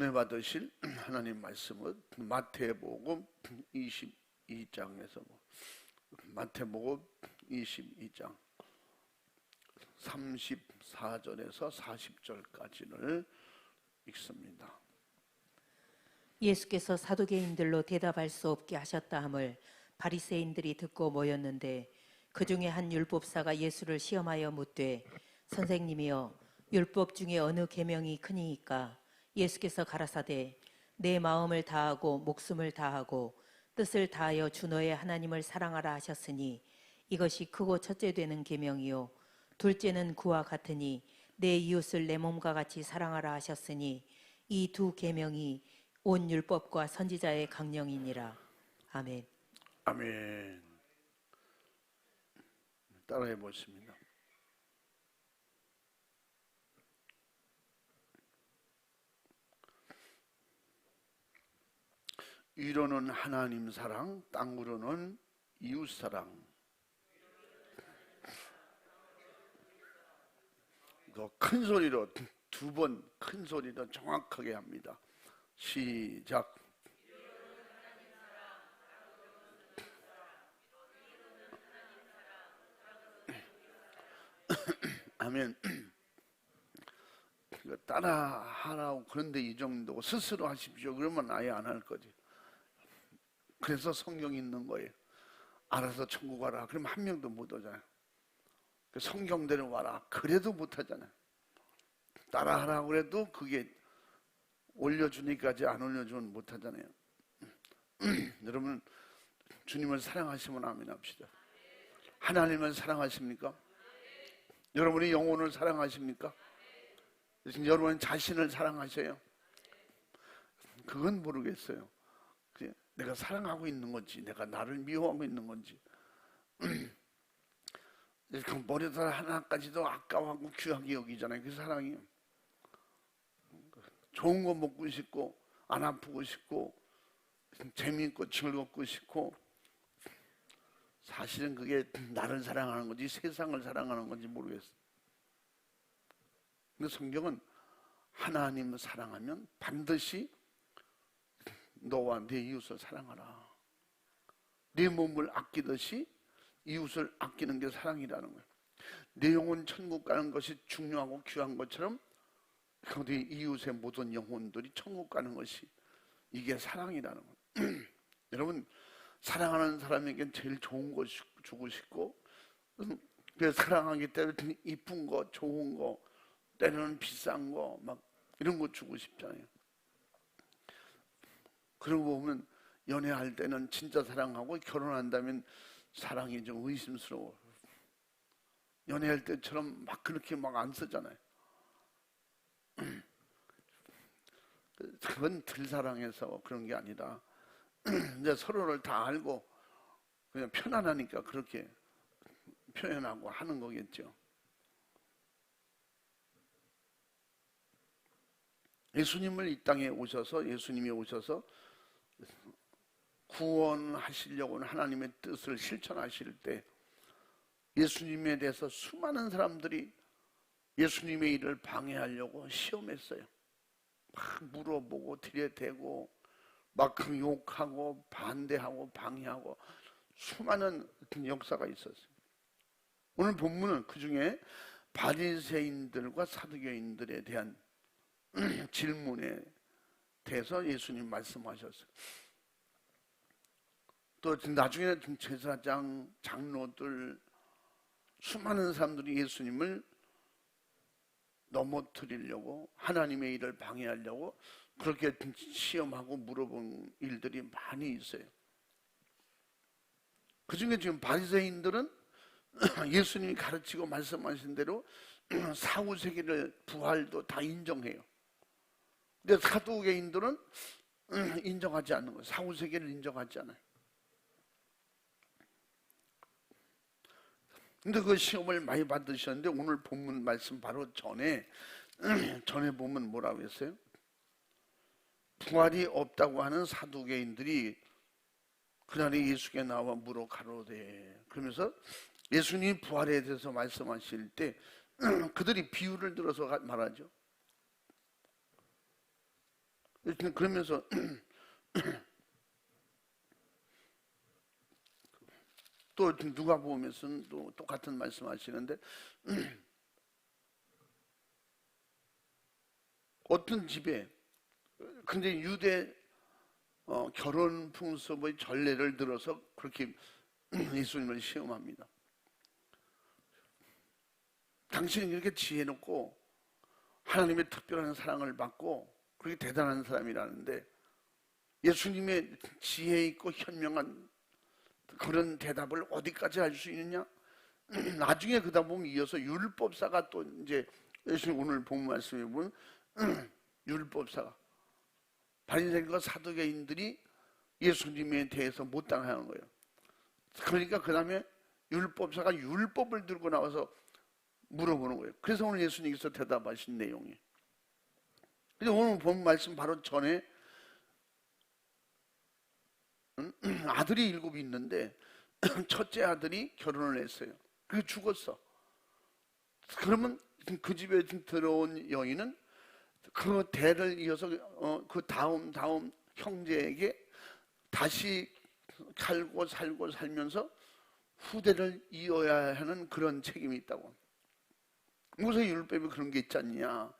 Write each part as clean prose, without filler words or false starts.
은혜 받으실 하나님 말씀은 마태복음 22장에서 마태복음 22장 34절에서 40절까지를 읽습니다. 예수께서 사두개인들로 대답할 수 없게 하셨다 함을 바리새인들이 듣고 모였는데 그 중에 한 율법사가 예수를 시험하여 묻되 선생님이여 율법 중에 어느 계명이 크니이까? 예수께서 가라사대 내 마음을 다하고 목숨을 다하고 뜻을 다하여 주 너의 하나님을 사랑하라 하셨으니 이것이 크고 첫째 되는 계명이요 둘째는 그와 같으니 내 이웃을 내 몸과 같이 사랑하라 하셨으니 이 두 계명이 온 율법과 선지자의 강령이니라. 아멘. 아멘. 따라해 보십니다. 위로는 하나님 사랑, 땅으로는 이웃 사랑. 더 큰 소리로 두 번 큰 소리로 정확하게 합니다. 시작. 아멘. 따라 하라고 그런데 이 정도고 스스로 하십시오. 그러면 아예 안 할 거지. 그래서 성경이 있는 거예요. 알아서 천국 가라. 그러면 한 명도 못 오잖아요. 성경대로 와라. 그래도 못 하잖아요. 따라 하라고 그래도 그게 올려주니까지 안 올려주면 못 하잖아요. 여러분 주님을 사랑하시면 아멘 합시다. 하나님을 사랑하십니까? 여러분이 영혼을 사랑하십니까? 여러분 자신을 사랑하셔요? 그건 모르겠어요. 내가 사랑하고 있는 건지 내가 나를 미워하고 있는 건지 머리털 하나까지도 아까워하고 귀하게 여기잖아요. 그 사랑이 좋은 거 먹고 싶고 안 아프고 싶고 재미있고 즐겁고 싶고 사실은 그게 나를 사랑하는 건지 세상을 사랑하는 건지 모르겠어요. 근데 성경은 하나님을 사랑하면 반드시 너와 내 이웃을 사랑하라. 내 몸을 아끼듯이 이웃을 아끼는 게 사랑이라는 거예요. 내 영혼 천국 가는 것이 중요하고 귀한 것처럼 우리 이웃의 모든 영혼들이 천국 가는 것이 이게 사랑이라는 거예요. 여러분 사랑하는 사람에게 제일 좋은 거 주고 싶고 그래서 사랑하기 때문에 이쁜 거 좋은 거 때로는 비싼 거 막 이런 거 주고 싶잖아요. 그러고 보면 연애할 때는 진짜 사랑하고 결혼한다면 사랑이 좀 의심스러워. 연애할 때처럼 막 그렇게 막 안 쓰잖아요. 그건 덜 사랑해서 그런 게 아니라 이제 서로를 다 알고 그냥 편안하니까 그렇게 표현하고 하는 거겠죠. 예수님이 이 땅에 오셔서 구원하시려고 하나님의 뜻을 실천하실 때 예수님에 대해서 수많은 사람들이 예수님의 일을 방해하려고 시험했어요. 막 물어보고 들여대고 막 욕하고 반대하고 방해하고 수많은 역사가 있었어요. 오늘 본문은 그중에 바리새인들과 사두개인들에 대한 질문에 대해서 예수님 말씀하셨어요. 또 나중에는 제사장, 장로들 수많은 사람들이 예수님을 넘어뜨리려고 하나님의 일을 방해하려고 그렇게 시험하고 물어본 일들이 많이 있어요. 그중에 지금 바리새인들은 예수님이 가르치고 말씀하신 대로 사후세계를 부활도 다 인정해요. 근데 사두개인들은 인정하지 않는 거예요. 사후세계를 인정하지 않아요. 근데 그 시험을 많이 받으셨는데 오늘 본문 말씀 바로 전에 보면 뭐라고 했어요? 부활이 없다고 하는 사두개인들이 그날에 예수께 나와 물어 가로되 그러면서 예수님 부활에 대해서 말씀하실 때 그들이 비유를 들어서 말하죠. 그러면서 또 누가복음에서는 또 똑같은 말씀하시는데 어떤 집에 근데 유대 결혼 풍습의 전례를 들어서 그렇게 예수님을 시험합니다. 당신이 이렇게 지혜롭고 하나님의 특별한 사랑을 받고 그렇게 대단한 사람이라는데 예수님의 지혜 있고 현명한 그런 대답을 어디까지 할 수 있느냐? 나중에 그다 보면 이어서 율법사가 또 이제 예수님 오늘 본 말씀에 보면 율법사가 바리새인과 사두개인들이 예수님에 대해서 못당하는 거예요. 그러니까 그 다음에 율법사가 율법을 들고 나와서 물어보는 거예요. 그래서 오늘 예수님께서 대답하신 내용이. 근데 오늘 본 말씀 바로 전에 아들이 7이 있는데 첫째 아들이 결혼을 했어요. 그게 죽었어. 그러면 그 집에 들어온 여인은 그 대를 이어서 그 다음 형제에게 다시 살고 살면서 후대를 이어야 하는 그런 책임이 있다고. 모세율법에 그런 게 있지 않냐.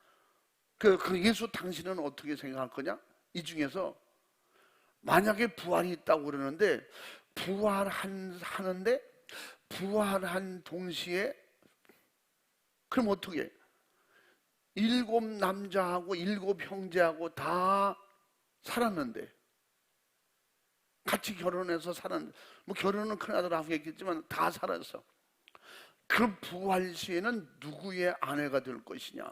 그 예수 당신은 어떻게 생각할 거냐? 이 중에서 만약에 부활이 있다고 그러는데 부활하는데 부활한 동시에 그럼 어떻게 해? 7 남자하고 7 형제하고 다 살았는데 같이 결혼해서 살았는데 뭐 결혼은 큰아들 하고 했겠지만 다 살았어. 그 부활 시에는 누구의 아내가 될 것이냐.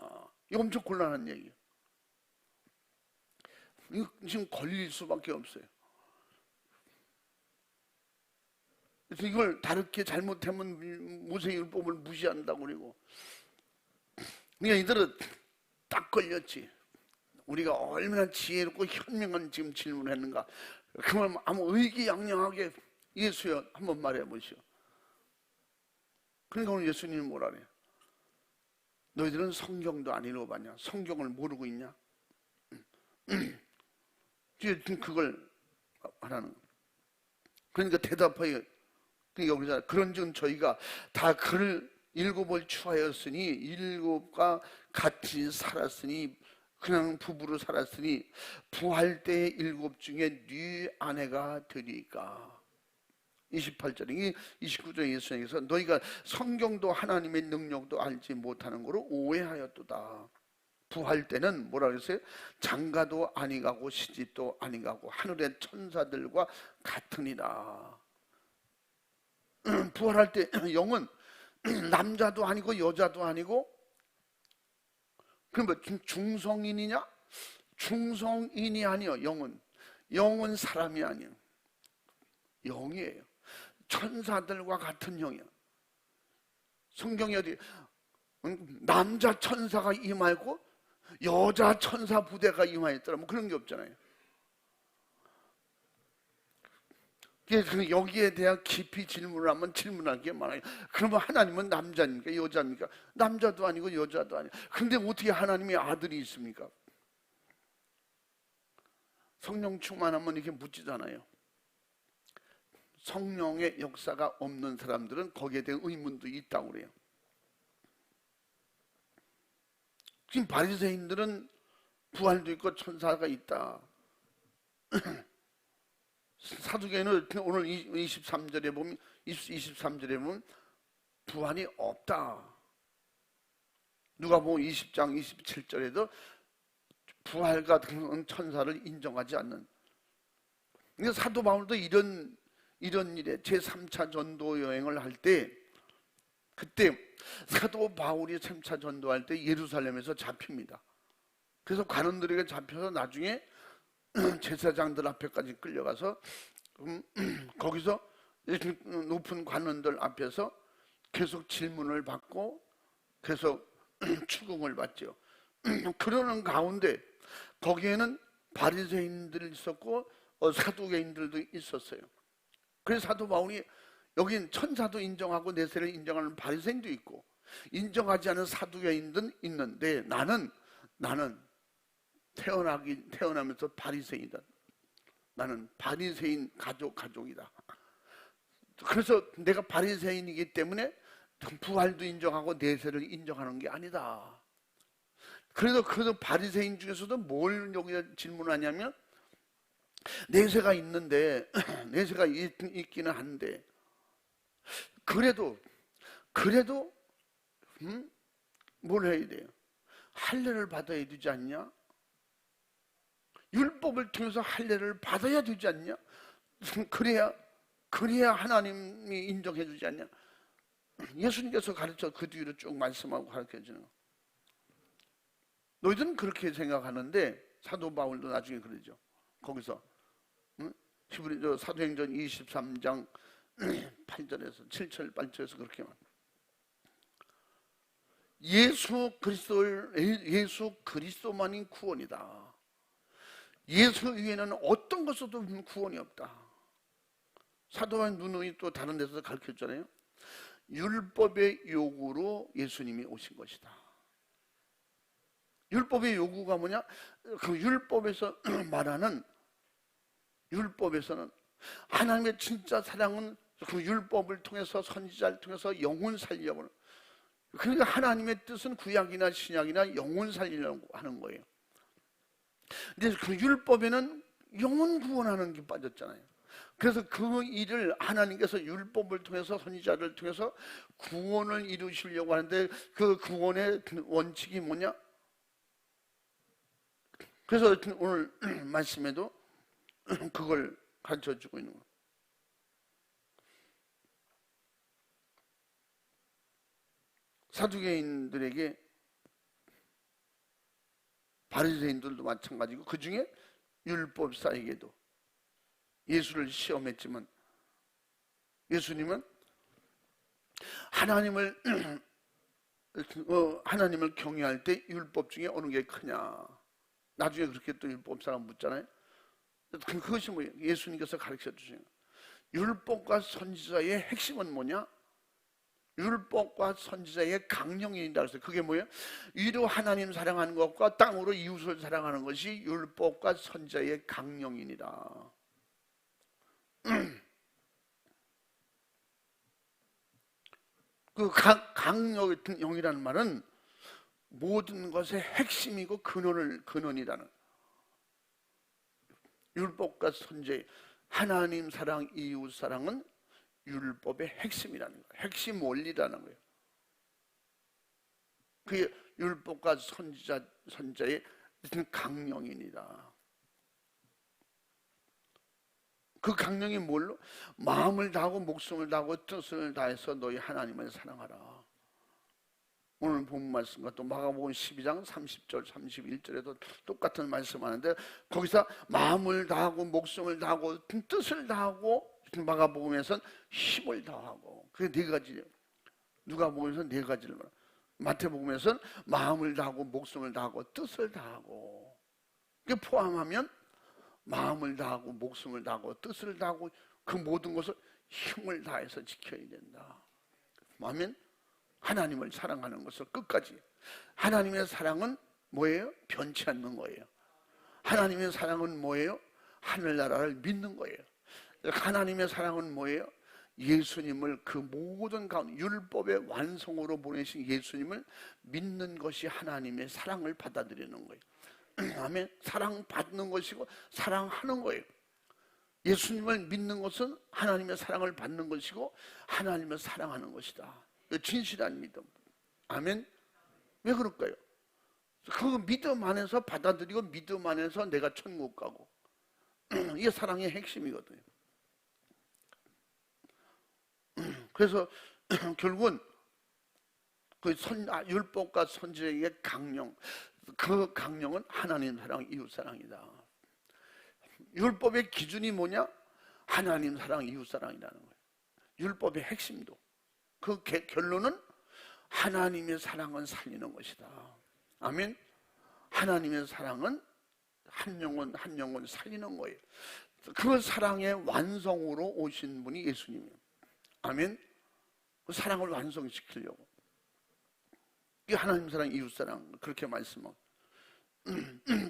이거 엄청 곤란한 얘기예요. 이거 지금 걸릴 수밖에 없어요. 그래서 이걸 다르게 잘못하면 모세율법을 무시한다고 그러고. 그러니까 이들은 딱 걸렸지. 우리가 얼마나 지혜롭고 현명한 지금 질문을 했는가. 그러면 아무 의기양양하게 예수여 한번 말해보시오. 그러니까 오늘 예수님이 뭐라 그래요? 너희들은 성경도 안 읽어봤냐? 성경을 모르고 있냐? 그걸 하라는 거예요. 그러니까 대답하여 여기서 그런즉 저희가 다 그를 7을 추하였으니 7과 같이 살았으니 그냥 부부로 살았으니 부활 때의 7 중에 네 아내가 되리까. 28절이 29절에 예수님께서 너희가 성경도 하나님의 능력도 알지 못하는 거로 오해하였도다. 부활 때는 뭐라 그랬어요? 장가도 아니 가고 시집도 아니 가고 하늘의 천사들과 같으니라. 부활할 때 영은 남자도 아니고 여자도 아니고 그럼 뭐 중성인이냐? 중성인이 아니요. 영은 사람이 아니에요. 영이에요. 천사들과 같은 영이야. 성경이 어디 남자 천사가 임하고 여자 천사 부대가 임하였더라 뭐 그런 게 없잖아요. 여기에 대한 깊이 질문을 하면 질문할 게 많아요. 그러면 하나님은 남자입니까? 여자입니까? 남자도 아니고 여자도 아니고. 근데 어떻게 하나님의 아들이 있습니까? 성령 충만하면 이렇게 묻지잖아요. 성령의 역사가 없는 사람들은 거기에 대한 의문도 있다고 그래요. 지금 바리새인들은 부활도 있고 천사가 있다. 사두개는 오늘 23절에 보면 부활이 없다. 누가복음 20장 27절에도 부활 같은 천사를 인정하지 않는. 그러니까 사도 바울도 이런 일에 제3차 전도 여행을 할 때 그때 사도 바울이 3차 전도할 때 예루살렘에서 잡힙니다. 그래서 관원들에게 잡혀서 나중에 제사장들 앞에까지 끌려가서 거기서 높은 관원들 앞에서 계속 질문을 받고 계속 추궁을 받죠. 그러는 가운데 거기에는 바리새인들이 있었고 사두개인들도 있었어요. 그래서 사도 바울이 여긴 천사도 인정하고 내세를 인정하는 바리새인도 있고 인정하지 않은 사두개인들은 있는데 나는 태어나면서 바리새인이다. 나는 바리새인 가족이다. 그래서 내가 바리새인이기 때문에 부활도 인정하고 내세를 인정하는 게 아니다. 그래서 바리새인 중에서도 뭘 여기다 질문하냐면, 내세가 있는데 내세가 있기는 한데 그래도 뭘 해야 돼요? 할례를 받아야 되지 않냐? 율법을 통해서 할례를 받아야 되지 않냐? 그래야 하나님이 인정해 주지 않냐? 예수님께서 가르쳐 그 뒤로 쭉 말씀하고 가르쳐 주는 거. 너희들은 그렇게 생각하는데 사도 바울도 나중에 그러죠. 거기서 히브리서 사도행전 23장 8절에서 7절 8절에서 그렇게 말. 예수 그리스도만이 구원이다. 예수 위에는 어떤 것으로도 구원이 없다. 사도와 누누이 또 다른 데서 가르쳤잖아요. 율법의 요구로 예수님이 오신 것이다. 율법의 요구가 뭐냐? 그 율법에서 말하는, 율법에서는 하나님의 진짜 사랑은 그 율법을 통해서, 선지자를 통해서 영혼 살리려고. 그러니까 하나님의 뜻은 구약이나 신약이나 영혼 살리려고 하는 거예요. 근데 그 율법에는 영혼 구원하는 게 빠졌잖아요. 그래서 그 일을 하나님께서 율법을 통해서, 선지자를 통해서 구원을 이루시려고 하는데, 그 구원의 원칙이 뭐냐? 그래서 오늘 말씀에도 그걸 가르쳐주고 있는 거예요. 사두개인들에게, 바리새인들도 마찬가지고, 그 중에 율법사에게도 예수를 시험했지만, 예수님은 하나님을 경외할 때 율법 중에 어느 게 크냐? 나중에 그렇게 또 율법사가 묻잖아요. 그것이 뭐예요? 예수님께서 가르쳐 주신 율법과 선지자의 핵심은 뭐냐? 율법과 선지자의 강령이다. 그래서 그게 뭐예요? 위로 하나님 사랑하는 것과 땅으로 이웃을 사랑하는 것이 율법과 선지자의 강령이니라. 그 강령이라는 말은 모든 것의 핵심이고 근원이라는, 율법과 선지자의 하나님 사랑, 이웃 사랑은 율법의 핵심이라는 거예요. 핵심 원리라는 거예요. 그게 율법과 선지자의 강령이니라. 그 강령이 뭘로? 마음을 다하고 목숨을 다하고 뜻을 다해서 너희 하나님을 사랑하라. 오늘 본 말씀과 또 마가복음 12장 30절 31절에도 똑같은 말씀하는데, 거기서 마음을 다하고 목숨을 다하고 뜻을 다하고, 마가복음에서는 힘을 다하고, 그게 네 가지예요. 누가복음에서는 네 가지를 말해요. 마태복음에서는 마음을 다하고 목숨을 다하고 뜻을 다하고, 그게 포함하면 마음을 다하고 목숨을 다하고 뜻을 다하고 그 모든 것을 힘을 다해서 지켜야 된다. 아멘. 하나님을 사랑하는 것을 끝까지. 하나님의 사랑은 뭐예요? 변치 않는 거예요. 하나님의 사랑은 뭐예요? 하늘나라를 믿는 거예요. 하나님의 사랑은 뭐예요? 예수님을 그 모든 가운데 율법의 완성으로 보내신 예수님을 믿는 것이 하나님의 사랑을 받아들이는 거예요. 아멘. 사랑받는 것이고 사랑하는 거예요. 예수님을 믿는 것은 하나님의 사랑을 받는 것이고 하나님을 사랑하는 것이다. 진실한 믿음. 아멘. 왜 그럴까요? 그 믿음 안에서 받아들이고 믿음 안에서 내가 천국 가고, 이게 사랑의 핵심이거든요. 그래서 결국은 그 율법과 선지자의 강령, 그 강령은 하나님 사랑, 이웃 사랑이다. 율법의 기준이 뭐냐? 하나님 사랑, 이웃 사랑이라는 거예요. 율법의 핵심도, 그 결론은 하나님의 사랑은 살리는 것이다. 아멘. 하나님의 사랑은 한 영혼 살리는 거예요. 그 사랑의 완성으로 오신 분이 예수님이에요. 아멘. 그 사랑을 완성시키려고. 이 하나님 사랑, 이웃 사랑, 그렇게 말씀하고.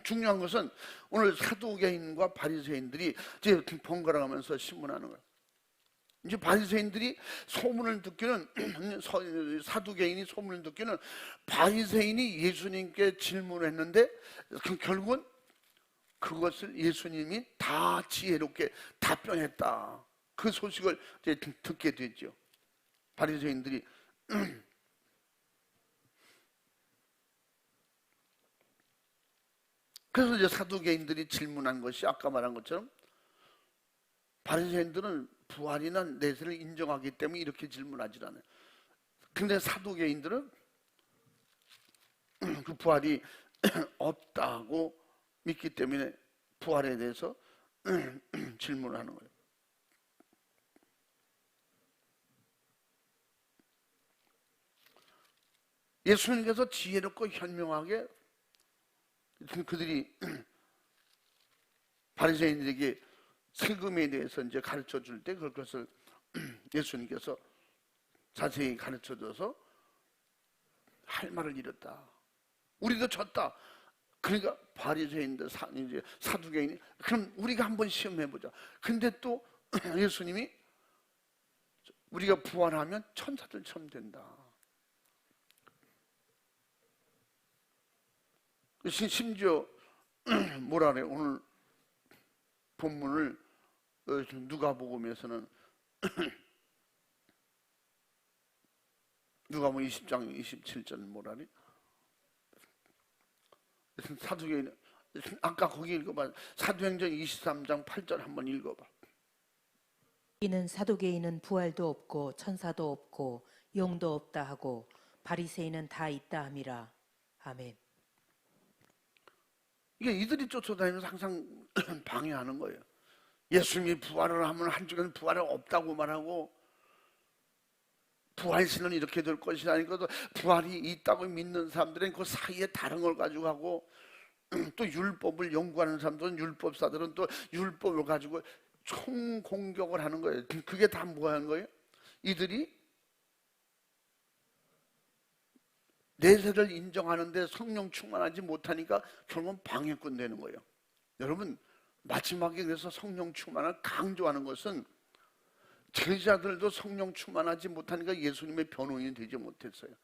중요한 것은 오늘 사두개인과 바리새인들이 이제 번갈아가면서 신문하는 거예요. 이제 바리새인들이 소문을 듣기는 사두개인이 소문을 듣기는 바리새인이 예수님께 질문했는데 결국은 그것을 예수님이 다 지혜롭게 답변했다. 그 소식을 이제 듣게 됐죠. 바리새인들이 그래서 이제 사두개인들이 질문한 것이 아까 말한 것처럼 바리새인들은 부활이나 내세를 인정하기 때문에 이렇게 질문하지 않아요. 근데 사두개인들은 그 부활이 없다고 믿기 때문에 부활에 대해서 질문을 하는 거예요. 예수님께서 지혜롭고 현명하게 그들이 바리새인들에게 세금에 대해서 이제 가르쳐 줄 때 그것을 예수님께서 자세히 가르쳐 줘서 할 말을 잃었다. 우리도 졌다. 그러니까 바리새인들 이제 사두개인이 그럼 우리가 한번 시험해 보자. 근데 또 예수님이 우리가 부활하면 천사들처럼 된다. 심지어 뭐라 그래? 오늘 본문을 누가복음에서는 누가복음 20장 27절 뭐라 그래? 사두개인 아까 거기 읽어봐. 사도행전 23장 8절 한번 읽어봐. 이는 사두개인은 부활도 없고 천사도 없고 영도 없다 하고 바리새인은 다 있다 함이라. 아멘. 이게 이들이 쫓아다니면서 항상 방해하는 거예요. 예수님이 부활을 하면 한쪽에는 부활이 없다고 말하고 부활신은 이렇게 될 것이 아니고 부활이 있다고 믿는 사람들은 그 사이에 다른 걸 가지고 하고 또 율법을 연구하는 사람들은 율법사들은 또 율법을 가지고 총공격을 하는 거예요. 그게 다 뭐 하는 거예요? 이들이 내세를 인정하는데 성령 충만하지 못하니까 결국은 방해꾼 되는 거예요. 여러분 마지막에 그래서 성령 충만을 강조하는 것은 제자들도 성령 충만하지 못하니까 예수님의 변호인이 되지 못했어요.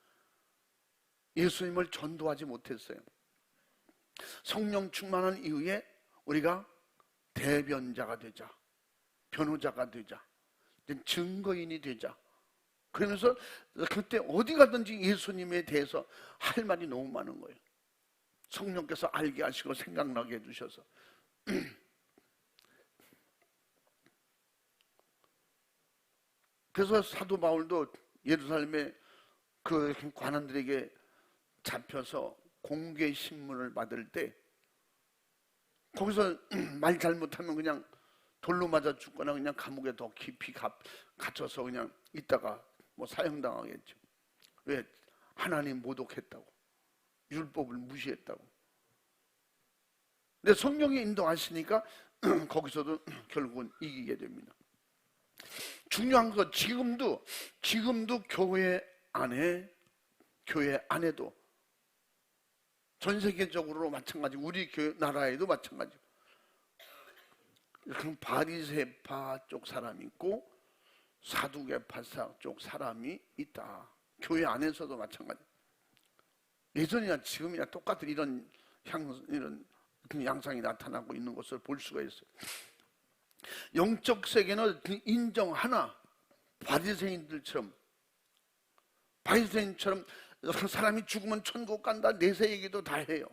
예수님을 전도하지 못했어요. 성령 충만한 이후에 우리가 대변자가 되자, 변호자가 되자, 증거인이 되자. 그러면서 그때 어디 가든지 예수님에 대해서 할 말이 너무 많은 거예요. 성령께서 알게 하시고 생각나게 해주셔서. 그래서 사도 바울도 예루살렘에 그 관원들에게 잡혀서 공개 신문을 받을 때 거기서 말 잘못하면 그냥 돌로 맞아 죽거나 그냥 감옥에 더 깊이 갇혀서 그냥 있다가 뭐 사형당하겠죠. 왜? 하나님 모독했다고, 율법을 무시했다고. 근데 성령이 인도하시니까 거기서도 결국은 이기게 됩니다. 중요한 건 지금도 교회 안에도 전 세계적으로 마찬가지, 우리 나라에도 마찬가지. 바리새파 쪽 사람이 있고 사두개파 쪽 사람이 있다. 교회 안에서도 마찬가지. 예전이나 지금이나 똑같은 이런 양상이 나타나고 있는 것을 볼 수가 있어요. 영적 세계는 인정하나 바리새인처럼 사람이 죽으면 천국 간다 내세 얘기도 다 해요.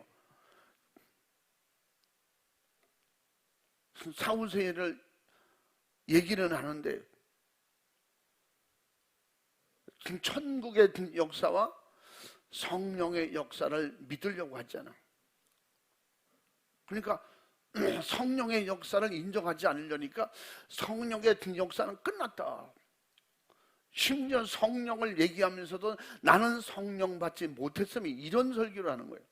사후세계를 얘기는 하는데 천국의 역사와 성령의 역사를 믿으려고 하잖아. 그러니까 성령의 역사를 인정하지 않으려니까 성령의 역사는 끝났다. 심지어 성령을 얘기하면서도 나는 성령 받지 못했으면 이런 설교를 하는 거예요.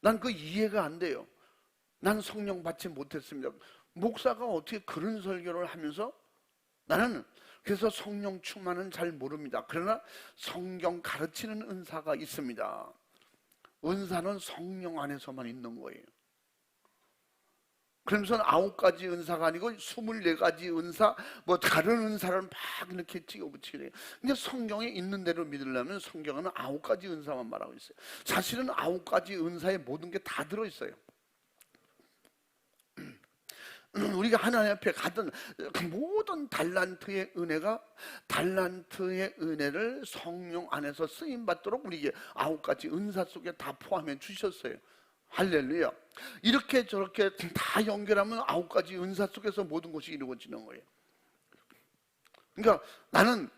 난 그 이해가 안 돼요. 난 성령 받지 못했습니다. 목사가 어떻게 그런 설교를 하면서 나는 그래서 성령 충만은 잘 모릅니다. 그러나 성경 가르치는 은사가 있습니다. 은사는 성령 안에서만 있는 거예요. 그러면서 9가지 은사가 아니고 24가지 은사, 뭐 다른 은사를 막 이렇게 찍어붙이래요. 근데 성경에 있는 대로 믿으려면 성경은 9가지 은사만 말하고 있어요. 사실은 9가지 은사의 모든 게 다 들어있어요. 우리가 하나님 앞에 가던 그 모든 달란트의 은혜를 성령 안에서 쓰임받도록 우리에게 9가지 은사 속에 다 포함해 주셨어요. 할렐루야. 이렇게 저렇게 다 연결하면 9가지 은사 속에서 모든 것이 이루어지는 거예요. 그러니까 나는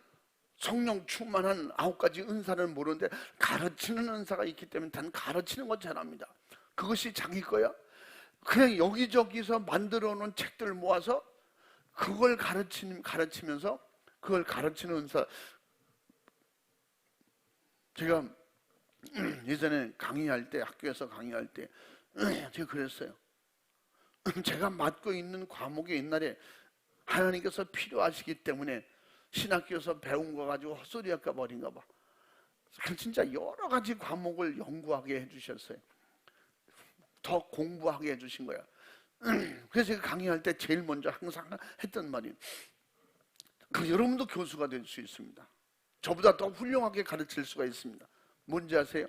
성령 충만한 9가지 은사를 모르는데 가르치는 은사가 있기 때문에 단 가르치는 것 잘합니다. 그것이 자기 거야? 그냥 여기저기서 만들어 놓은 책들을 모아서 그걸 가르치면서 그걸 가르치는 은사. 제가 예전에 강의할 때, 학교에서 강의할 때 제가 그랬어요. 제가 맡고 있는 과목이 옛날에 하나님께서 필요하시기 때문에 신학교에서 배운 거 가지고 헛소리할까 버린가 봐. 진짜 여러 가지 과목을 연구하게 해주셨어요. 더 공부하게 해주신 거야. 그래서 제가 강의할 때 제일 먼저 항상 했던 말이, 여러분도 교수가 될 수 있습니다. 저보다 더 훌륭하게 가르칠 수가 있습니다. 뭔지 아세요?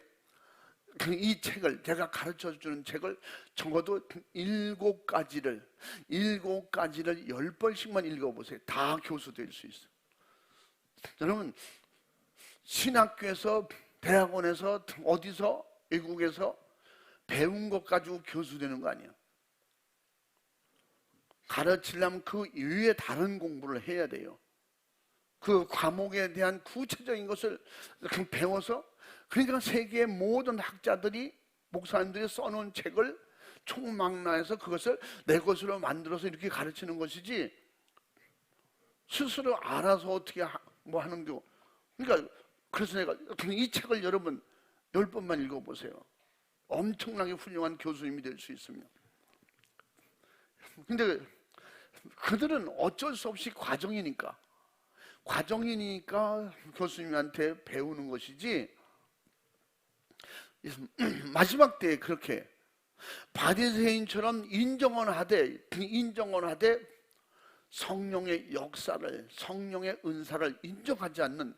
이 책을, 제가 가르쳐주는 책을 적어도 7가지를 10번씩만 읽어보세요. 다 교수 될 수 있어요. 여러분, 신학교에서, 대학원에서, 어디서, 외국에서 배운 것 가지고 교수 되는 거 아니에요. 가르치려면 그 이외에 다른 공부를 해야 돼요. 그 과목에 대한 구체적인 것을 배워서, 그러니까 세계의 모든 학자들이, 목사님들이 써놓은 책을 총망라해서 그것을 내 것으로 만들어서 이렇게 가르치는 것이지, 스스로 알아서 어떻게 뭐 하는 거. 그러니까 그래서 내가 이 책을 여러분 10번만 읽어보세요. 엄청나게 훌륭한 교수님이 될 수 있습니다. 근데 그들은 어쩔 수 없이 과정이니까 교수님한테 배우는 것이지, 마지막 때에 그렇게 바리새인처럼 인정은 하되 성령의 역사를, 성령의 은사를 인정하지 않는,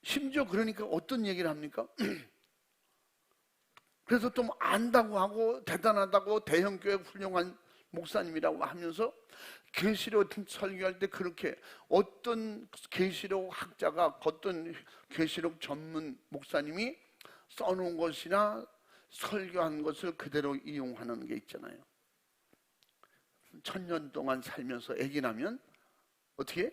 심지어 그러니까 어떤 얘기를 합니까? 그래서 좀 안다고 하고 대단하다고 대형교회 훌륭한 목사님이라고 하면서 계시록 설교할 때 그렇게 어떤 계시록 학자가, 어떤 계시록 전문 목사님이 써놓은 것이나 설교한 것을 그대로 이용하는 게 있잖아요. 1000년 동안 살면서 아기 나면 어떻게 해?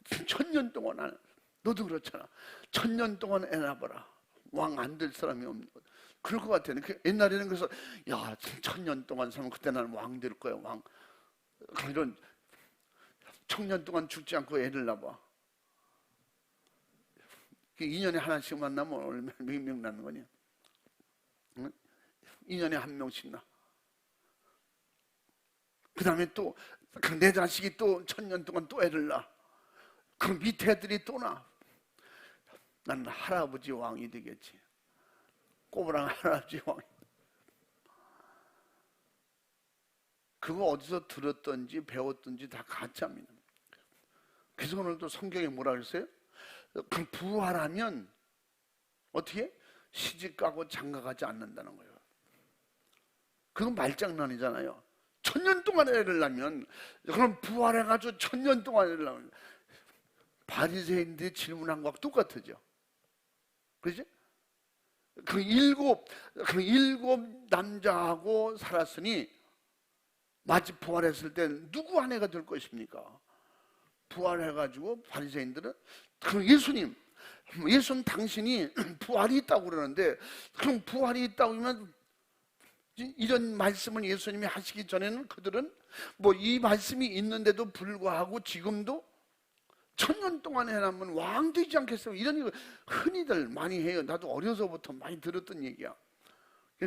1000년 동안 너도 그렇잖아. 1000년 동안 애 낳아봐라. 왕 안 될 사람이 없는 거야. 그럴 것 같아요. 옛날에는 그래서, 야, 1000년 동안 살면 그때 나는 왕 될 거야, 왕. 이런 1000년 동안 죽지 않고 애를 낳아. 2년에 하나씩 만나면 얼마나 몇 명 낳는 거냐? 응? 2년에 한 명씩 낳아. 그 다음에 또 내 자식이 또 1000년 동안 또 애를 낳아. 그 밑에 애들이 또 낳아. 나는 할아버지 왕이 되겠지. 꼬부랑 할아버지 왕이. 그거 어디서 들었던지 배웠던지 다 가짜입니다. 그래서 오늘도 성경에 뭐라 그랬어요? 부활하면 어떻게? 시집가고 장가가지 않는다는 거예요. 그건 말장난이잖아요. 1000년 동안 애를 낳으면, 그럼 부활해가지고 1000년 동안 애를 낳으면, 바리새인들이 질문한 거하고 똑같으죠. 그렇지? 그 일곱 남자하고 살았으니 마치 부활했을 때 누구 아내가 될 것입니까? 부활해가지고 바리새인들은, 그럼 예수님 당신이 부활이 있다고 그러는데, 그럼 부활이 있다고 하면, 이런 말씀을 예수님이 하시기 전에는 그들은 뭐 이 말씀이 있는데도 불구하고 지금도 1000년 동안 해놨으면 왕 되지 않겠어요? 이런 얘기 흔히들 많이 해요. 나도 어려서부터 많이 들었던 얘기야.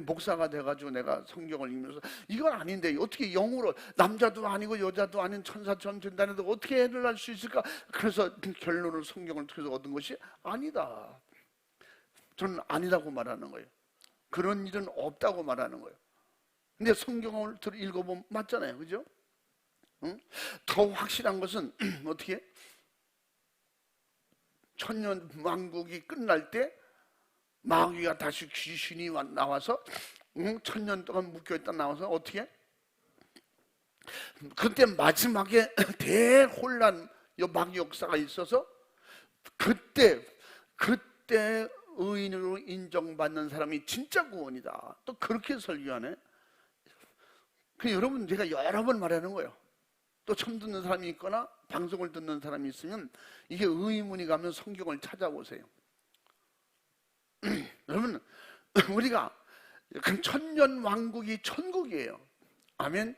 목사가 돼가지고 내가 성경을 읽으면서, 이건 아닌데 어떻게 영으로 남자도 아니고 여자도 아닌 천사처럼 된다는데 어떻게 애를 낳을 수 있을까? 그래서 결론을 성경을 통해서 얻은 것이 아니다. 저는 아니라고 말하는 거예요. 그런 일은 없다고 말하는 거예요. 근데 성경을 읽어보면 맞잖아요. 그죠? 응? 더 확실한 것은 어떻게? 천년 왕국이 끝날 때 마귀가 다시 귀신이 나와서 천년 동안 묶여있다 나와서 어떻게? 그때 마지막에 대혼란 마귀 역사가 있어서 그때 의인으로 인정받는 사람이 진짜 구원이다. 또 그렇게 설교하네. 여러분, 제가 여러 번 말하는 거예요. 또 처음 듣는 사람이 있거나 방송을 듣는 사람이 있으면 이게 의문이 가면 성경을 찾아보세요. 여러분, 우리가 천년 왕국이 천국이에요. 아멘.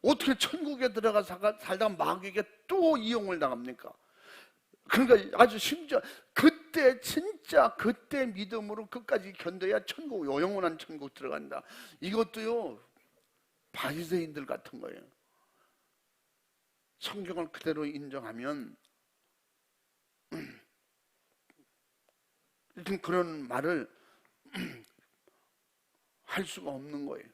어떻게 천국에 들어가 살다가 마귀에게 또 이용을 당합니까? 그러니까 아주 심지어 그때 진짜 그때 믿음으로 끝까지 견뎌야 천국, 영원한 천국 들어간다. 이것도요 바리새인들 같은 거예요. 성경을 그대로 인정하면 그런 말을 할 수가 없는 거예요.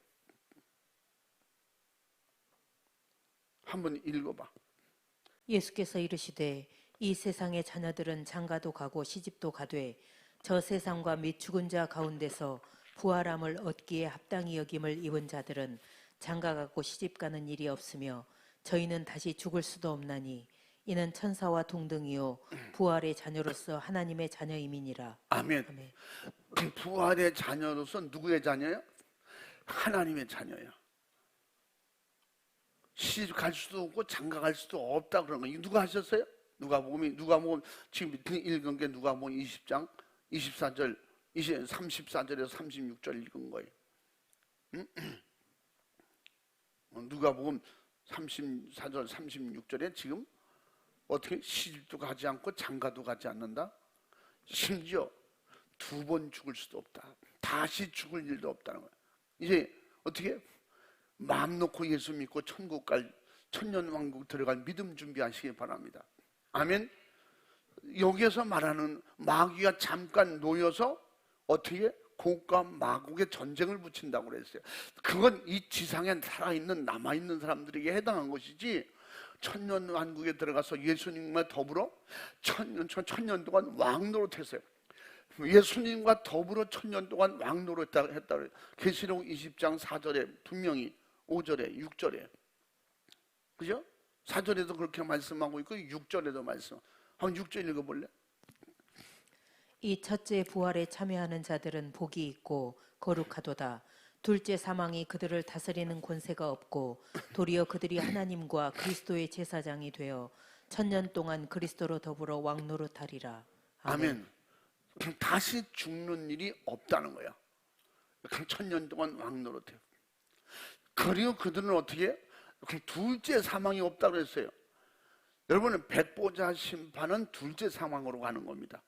한번 읽어봐. 예수께서 이르시되 이 세상의 자녀들은 장가도 가고 시집도 가되 저 세상과 및 죽은 자 가운데서 부활함을 얻기에 합당히 여김을 입은 자들은 장가가고 시집가는 일이 없으며 저희는 다시 죽을 수도 없나니 이는 천사와 동등이요 부활의 자녀로서 하나님의 자녀임이니라. 아멘. 아멘. 부활의 자녀로서 누구의 자녀예요? 하나님의 자녀예요. 시집 갈 수도 없고 장가 갈 수도 없다 그런 거. 이거 누가 하셨어요? 누가복음 지금 읽은 게 누가복음 20장 24절 34절에서 36절 읽은 거예요. 누가복음 34절 36절에 지금 어떻게 시집도 가지 않고 장가도 가지 않는다? 심지어 두 번 죽을 수도 없다. 다시 죽을 일도 없다는 거예요. 이제 어떻게 마음 놓고 예수 믿고 천국 갈 천년왕국 들어갈 믿음 준비하시기 바랍니다. 아멘. 여기에서 말하는 마귀가 잠깐 놓여서 어떻게 곡과 마곡의 전쟁을 붙인다고 그랬어요. 그건 이 지상에 살아있는 남아있는 사람들에게 해당한 것이지 천년왕국에 들어가서 예수님과 더불어 천년 동안 왕노릇했어요. 예수님과 더불어 천년 동안 왕노릇했다. 계시록 20장 4절에 분명히 5절에 6절에 그죠? 4절에도 그렇게 말씀하고 있고 6절에도 말씀. 한번 6절 읽어볼래? 이 첫째 부활에 참여하는 자들은 복이 있고 거룩하도다. 둘째 사망이 그들을 다스리는 권세가 없고 도리어 그들이 하나님과 그리스도의 제사장이 되어 천년 동안 그리스도로 더불어 왕노릇하리라. 아멘. 다시 죽는 일이 없다는 거야. 천년 동안 왕노릇해요. 그리고 그들은 어떻게? 둘째 사망이 없다고 했어요. 여러분은 백보자 심판은 둘째 사망으로 가는 겁니다.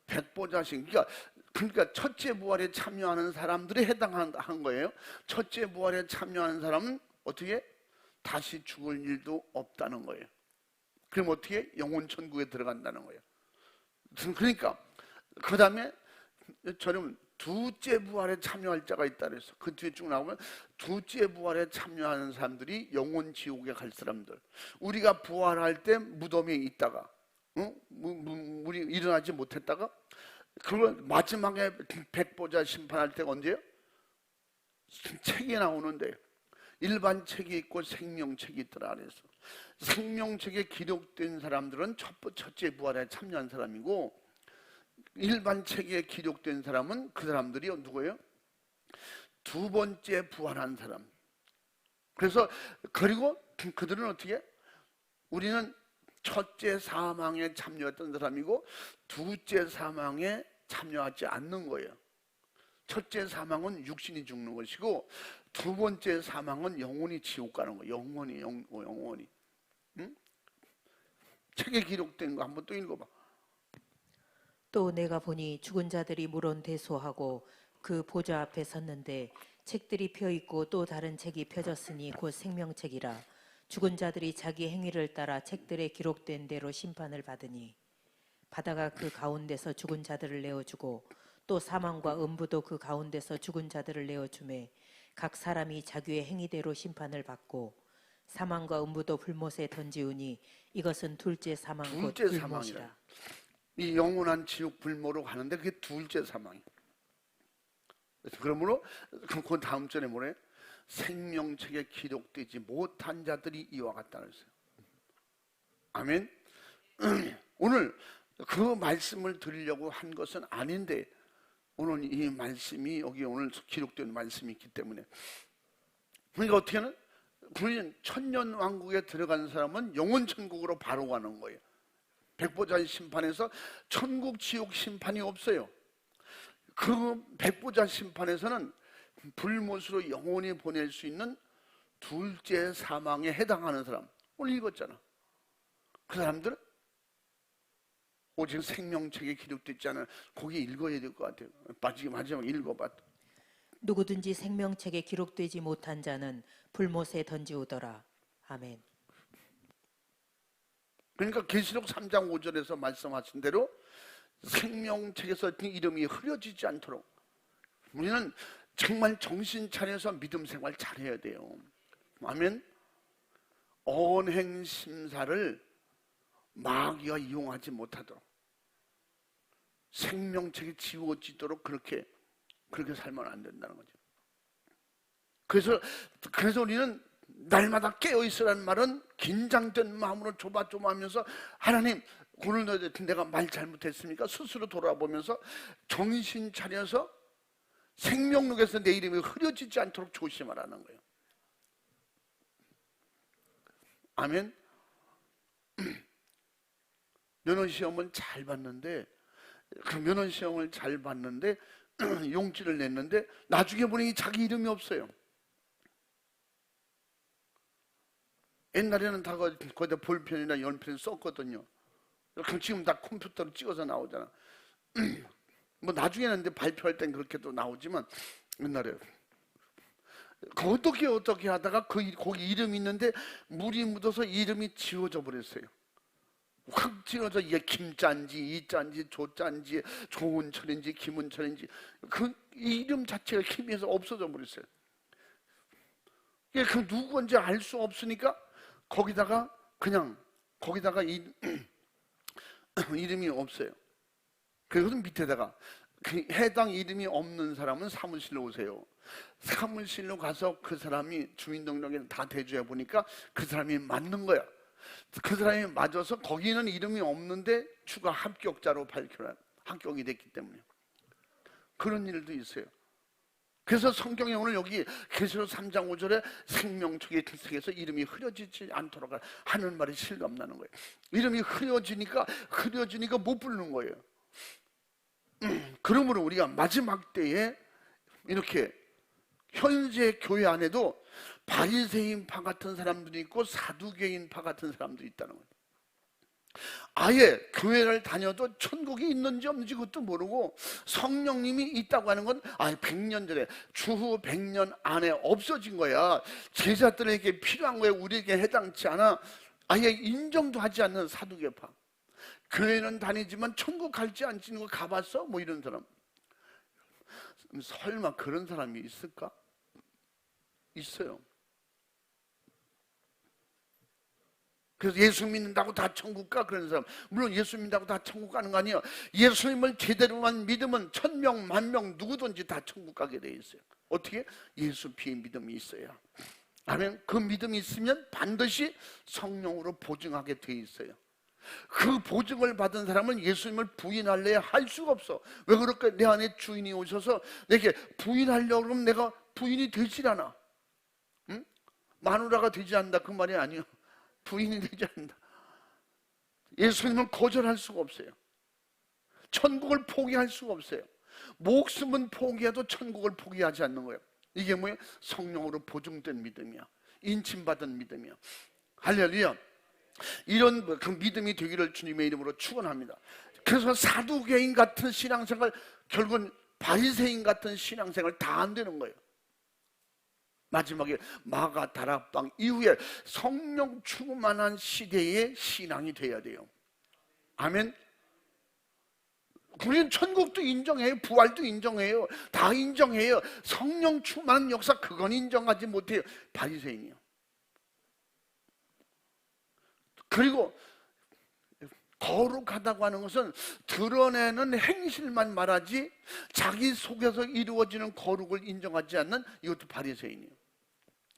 백보자 심판, 그러니까 첫째 부활에 참여하는 사람들이 해당한 거예요. 첫째 부활에 참여하는 사람은 어떻게? 다시 죽을 일도 없다는 거예요. 그럼 어떻게? 영원 천국에 들어간다는 거예요. 그러니까 그 다음에 저는 두째 부활에 참여할 자가 있다 그랬어. 그 뒤에 쭉 나오면 두째 부활에 참여하는 사람들이 영원 지옥에 갈 사람들. 우리가 부활할 때 무덤에 있다가 우리 일어나지 못했다가 그걸 마지막에 백보자 심판할 때가 언제요? 책에 나오는데 일반 책이 있고 생명책이 있더라 그래서 생명책에 기록된 사람들은 첫째 부활에 참여한 사람이고 일반 책에 기록된 사람은 그 사람들이 누구예요? 두 번째 부활한 사람. 그래서 그리고 그들은 어떻게? 우리는 첫째 사망에 참여했던 사람이고 두째 사망에 참여하지 않는 거예요. 첫째 사망은 육신이 죽는 것이고 두 번째 사망은 영원히 지옥 가는 거예요. 영원히. 응? 책에 기록된 거 한번 또 읽어봐. 또 내가 보니 죽은 자들이 물론대소하고 그 보좌 앞에 섰는데 책들이 펴 있고 또 다른 책이 펴졌으니 곧 생명책이라. 죽은 자들이 자기 행위를 따라 책들에 기록된 대로 심판을 받으니 바다가 그 가운데서 죽은 자들을 내어주고 또 사망과 음부도 그 가운데서 죽은 자들을 내어주매 각 사람이 자기의 행위대로 심판을 받고 사망과 음부도 불못에 던지우니 이것은 둘째 사망 곧 둘째 불못이라. 사망이라. 이 영원한 지옥 불모로 가는데 그게 둘째 사망이에요. 그러므로 그 다음 절에 뭐래? 생명책에 기록되지 못한 자들이 이와 같다 그랬어요. 아멘. 오늘 그 말씀을 드리려고 한 것은 아닌데 오늘 이 말씀이 여기 오늘 기록된 말씀이 있기 때문에, 그러니까 어떻게 하는? 우리는 천년왕국에 들어간 사람은 영원 천국으로 바로 가는 거예요. 백보자 심판에서 천국 지옥 심판이 없어요. 그 백보자 심판에서는 불못으로 영원히 보낼 수 있는 둘째 사망에 해당하는 사람, 오늘 읽었잖아. 그 사람들은 오직 생명책에 기록되지 않은, 거기 읽어야 될 것 같아요. 마지막 읽어봐. 누구든지 생명책에 기록되지 못한 자는 불못에 던지우더라. 아멘. 그러니까 계시록 3장 5절에서 말씀하신 대로 생명책에서 이름이 흐려지지 않도록 우리는 정말 정신 차려서 믿음 생활 잘해야 돼요. 아멘. 언행 심사를 마귀가 이용하지 못하도록 생명책이 지워지도록 그렇게 살면 안 된다는 거죠. 그래서 우리는 날마다 깨어 있으라는 말은 긴장된 마음으로 조바조바하면서, 하나님 오늘 내가 말 잘못했습니까? 스스로 돌아보면서 정신 차려서 생명록에서 내 이름이 흐려지지 않도록 조심하라는 거예요. 아멘. 면허시험은 잘 봤는데, 그 면허시험을 잘 봤는데 용지를 냈는데 나중에 보니 자기 이름이 없어요. 옛날에는 다 거기다 볼펜이나 연필 썼거든요. 그럼 지금 다 컴퓨터로 찍어서 나오잖아. 뭐 나중에는 근데 발표할 땐 그렇게도 나오지만 옛날에 어떻게 하다가 거기 이름이 있는데 물이 묻어서 이름이 지워져 버렸어요. 확 지워져. 이게 김짠지 이짠지 조짠지 조은철인지 김은철인지 그 이름 자체가 희미해서 없어져 버렸어요. 이게 그 누구인지 알 수 없으니까 거기다가 이름이 없어요. 그래서 밑에다가 그 해당 이름이 없는 사람은 사무실로 오세요. 사무실로 가서 그 사람이 주민등록에 다 대조해 보니까 그 사람이 맞는 거야. 그 사람이 맞아서 거기는 이름이 없는데 추가 합격자로 합격이 됐기 때문에 그런 일도 있어요. 그래서 성경에 오늘 여기 계시록 3장 5절에 생명책의 책에서 이름이 흐려지지 않도록 하는 말이 실감나는 거예요. 이름이 흐려지니까 못 부르는 거예요. 그러므로 우리가 마지막 때에 이렇게 현재 교회 안에도 바리새인파 같은 사람들이 있고 사두개인파 같은 사람들이 있다는 거예요. 아예 교회를 다녀도 천국이 있는지 없는지 그것도 모르고 성령님이 있다고 하는 건 100년 전에 추후 100년 안에 없어진 거야. 제자들에게 필요한 거에 우리에게 해당치 않아. 아예 인정도 하지 않는 사두개파. 교회는 다니지만 천국 갈지 안 지는 거 가봤어? 뭐 이런 사람. 설마 그런 사람이 있을까? 있어요. 그래서 예수 믿는다고 다 천국 가? 그런 사람. 물론 예수 믿는다고 다 천국 가는 거 아니에요. 예수님을 제대로만 믿으면 1000명, 10,000명 누구든지 다 천국 가게 돼 있어요. 어떻게? 예수 피의 믿음이 있어야. 아멘. 그 믿음이 있으면 반드시 성령으로 보증하게 돼 있어요. 그 보증을 받은 사람은 예수님을 부인할래야 할 수가 없어. 왜 그럴까? 내 안에 주인이 오셔서 내게 부인하려고 그러면 내가 부인이 되질 않아. 응? 마누라가 되지 않는다 그 말이 아니에요. 부인이 되지 않는다. 예수님을 거절할 수가 없어요. 천국을 포기할 수가 없어요. 목숨은 포기해도 천국을 포기하지 않는 거예요. 이게 뭐예요? 성령으로 보증된 믿음이야. 인침받은 믿음이야. 할렐루야. 이런 그 믿음이 되기를 주님의 이름으로 축원합니다. 그래서 사두개인 같은 신앙생활, 결국은 바리새인 같은 신앙생활 다 안 되는 거예요. 마지막에 마가 다락방 이후에 성령 충만한 시대의 신앙이 돼야 돼요. 아멘. 우리는 천국도 인정해요. 부활도 인정해요. 다 인정해요. 성령 충만한 역사 그건 인정하지 못해요. 바리새인이요. 그리고 거룩하다고 하는 것은 드러내는 행실만 말하지 자기 속에서 이루어지는 거룩을 인정하지 않는 이것도 바리새인이에요.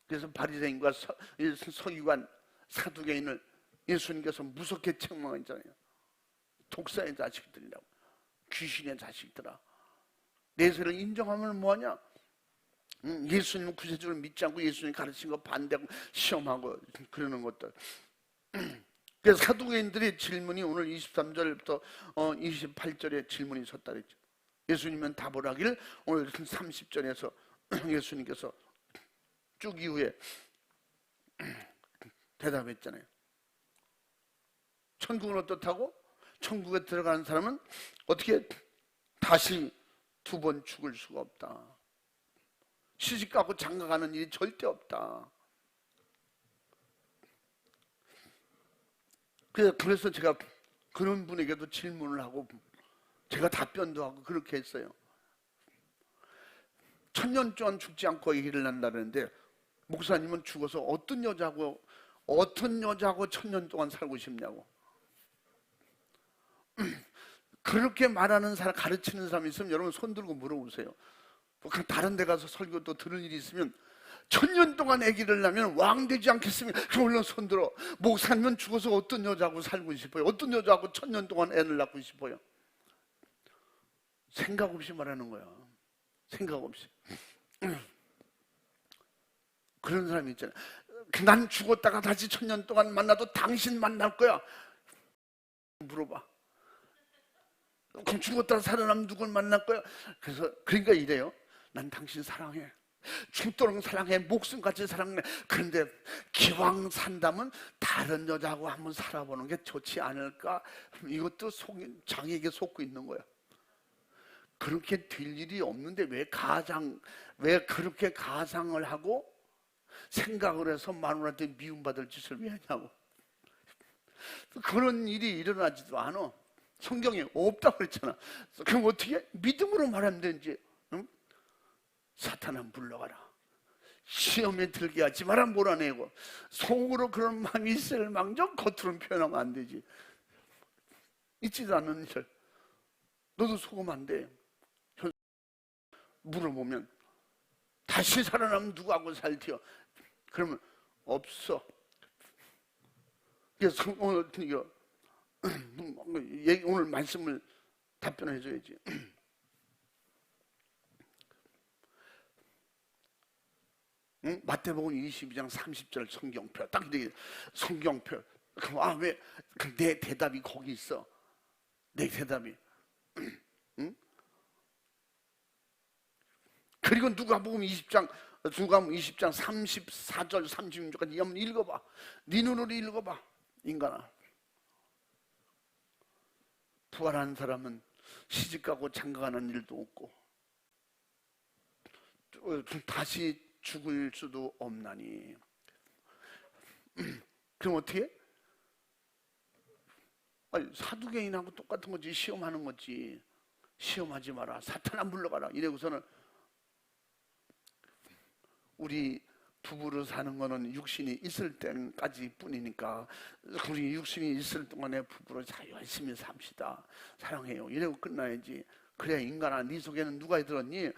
그래서 바리새인과 서기관, 사두개인을 예수님께서 무섭게 책망했잖아요. 독사의 자식들이라고, 귀신의 자식들아. 내세를 인정하면 뭐하냐? 예수님 구세주를 믿지 않고 예수님 가르친 거 반대하고 시험하고 그러는 것들. 그래서 사두개인들의 질문이 오늘 23절부터 28절에 질문이 섰다 그랬죠. 예수님은 답을 하길 오늘 30절에서 예수님께서 쭉 이후에 대답했잖아요. 천국은 어떻다고? 천국에 들어가는 사람은 어떻게 다시 두 번 죽을 수가 없다. 시집가고 장가가는 일이 절대 없다. 그래서 제가 그런 분에게도 질문을 하고 제가 답변도 하고 그렇게 했어요. 1000년 동안 죽지 않고 얘기를 난다는데 목사님은 죽어서 어떤 여자하고 1000년 동안 살고 싶냐고. 그렇게 말하는 사람, 가르치는 사람이 있으면 여러분 손 들고 물어보세요. 다른 데 가서 설교 또 들을 일이 있으면 1000년 동안 아기를 낳으면 왕 되지 않겠습니까? 그럼 얼른 손 들어. 목사님은 죽어서 어떤 여자하고 살고 싶어요? 어떤 여자하고 1000년 동안 애를 낳고 싶어요? 생각 없이 말하는 거야. 생각 없이. 그런 사람이 있잖아요. 난 죽었다가 다시 1000년 동안 만나도 당신 만날 거야. 물어봐. 그럼 죽었다가 살아나면 누굴 만날 거야? 그러니까 이래요. 난 당신 사랑해. 죽도록 사랑해. 목숨같이 사랑해. 그런데 기왕 산다면 다른 여자하고 한번 살아보는 게 좋지 않을까? 이것도 자기에게 속고 있는 거야. 그렇게 될 일이 없는데 왜 그렇게 가상을 하고 생각을 해서 마누라한테 미움받을 짓을 왜 하냐고. 그런 일이 일어나지도 않아. 성경에 없다고 그랬잖아. 그럼 어떻게 해? 믿음으로 말하면 되지. 응? 사탄아 물러가라. 시험에 들게 하지 마라. 몰아내고 속으로 그런 마음이 있을 망정 겉으로는 표현하면 안 되지. 있지도 않는 일. 너도 속으면 안 돼. 물어보면 다시 살아나면 누구하고 살티요? 그러면 없어. 그래서 오늘 말씀을 답변해 줘야지. 응? 마태복음 22장 30절 성경표 딱 이렇게 성경표. 그럼 왜 내 대답이 거기 있어? 내 대답이. 응? 그리고 누가복음 20장 34절 36절까지 한번 읽어봐. 네 눈으로 읽어봐. 인간아, 부활한 사람은 시집가고 장가가는 일도 없고 다시 죽을 수도 없나니. 그럼 어떻게 해? 아니, 사두개인하고 똑같은 거지. 시험하는 거지. 시험하지 마라. 사탄아 물러가라. 이래고서는 우리 부부로 사는 거는 육신이 있을 때까지 뿐이니까 우리 육신이 있을 동안에 부부로 잘 열심히 삽시다. 사랑해요. 이러고 끝나야지. 그래야 인간아, 네 속에는 누가 들었니?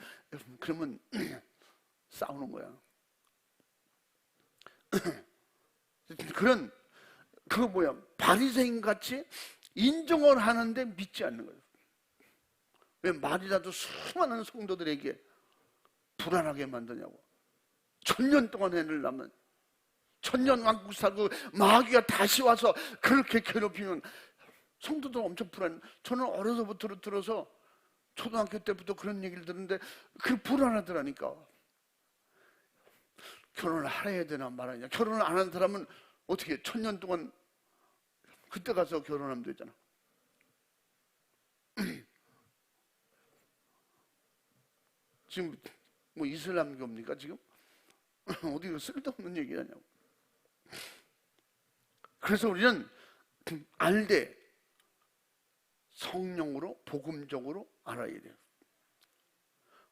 그러면 싸우는 거야. 그거 뭐야? 바리새인 같이 인정을 하는데 믿지 않는 거예요. 왜 말이라도 수많은 성도들에게 불안하게 만드냐고. 1000년 동안 애를 낳으면 1000년 왕국 살고 마귀가 다시 와서 그렇게 괴롭히면 성도들 엄청 불안. 저는 어려서부터 들어서 초등학교 때부터 그런 얘기를 듣는데 그 불안하더라니까. 결혼을 해야 되나 말아야 되나. 결혼을 안 한 사람은 어떻게 1000년 동안 그때 가서 결혼하면 되잖아. 지금 뭐 이슬람교입니까 지금? 어디 쓸데없는 얘기 하냐고. 그래서 우리는 알되 성령으로 복음적으로 알아야 돼요.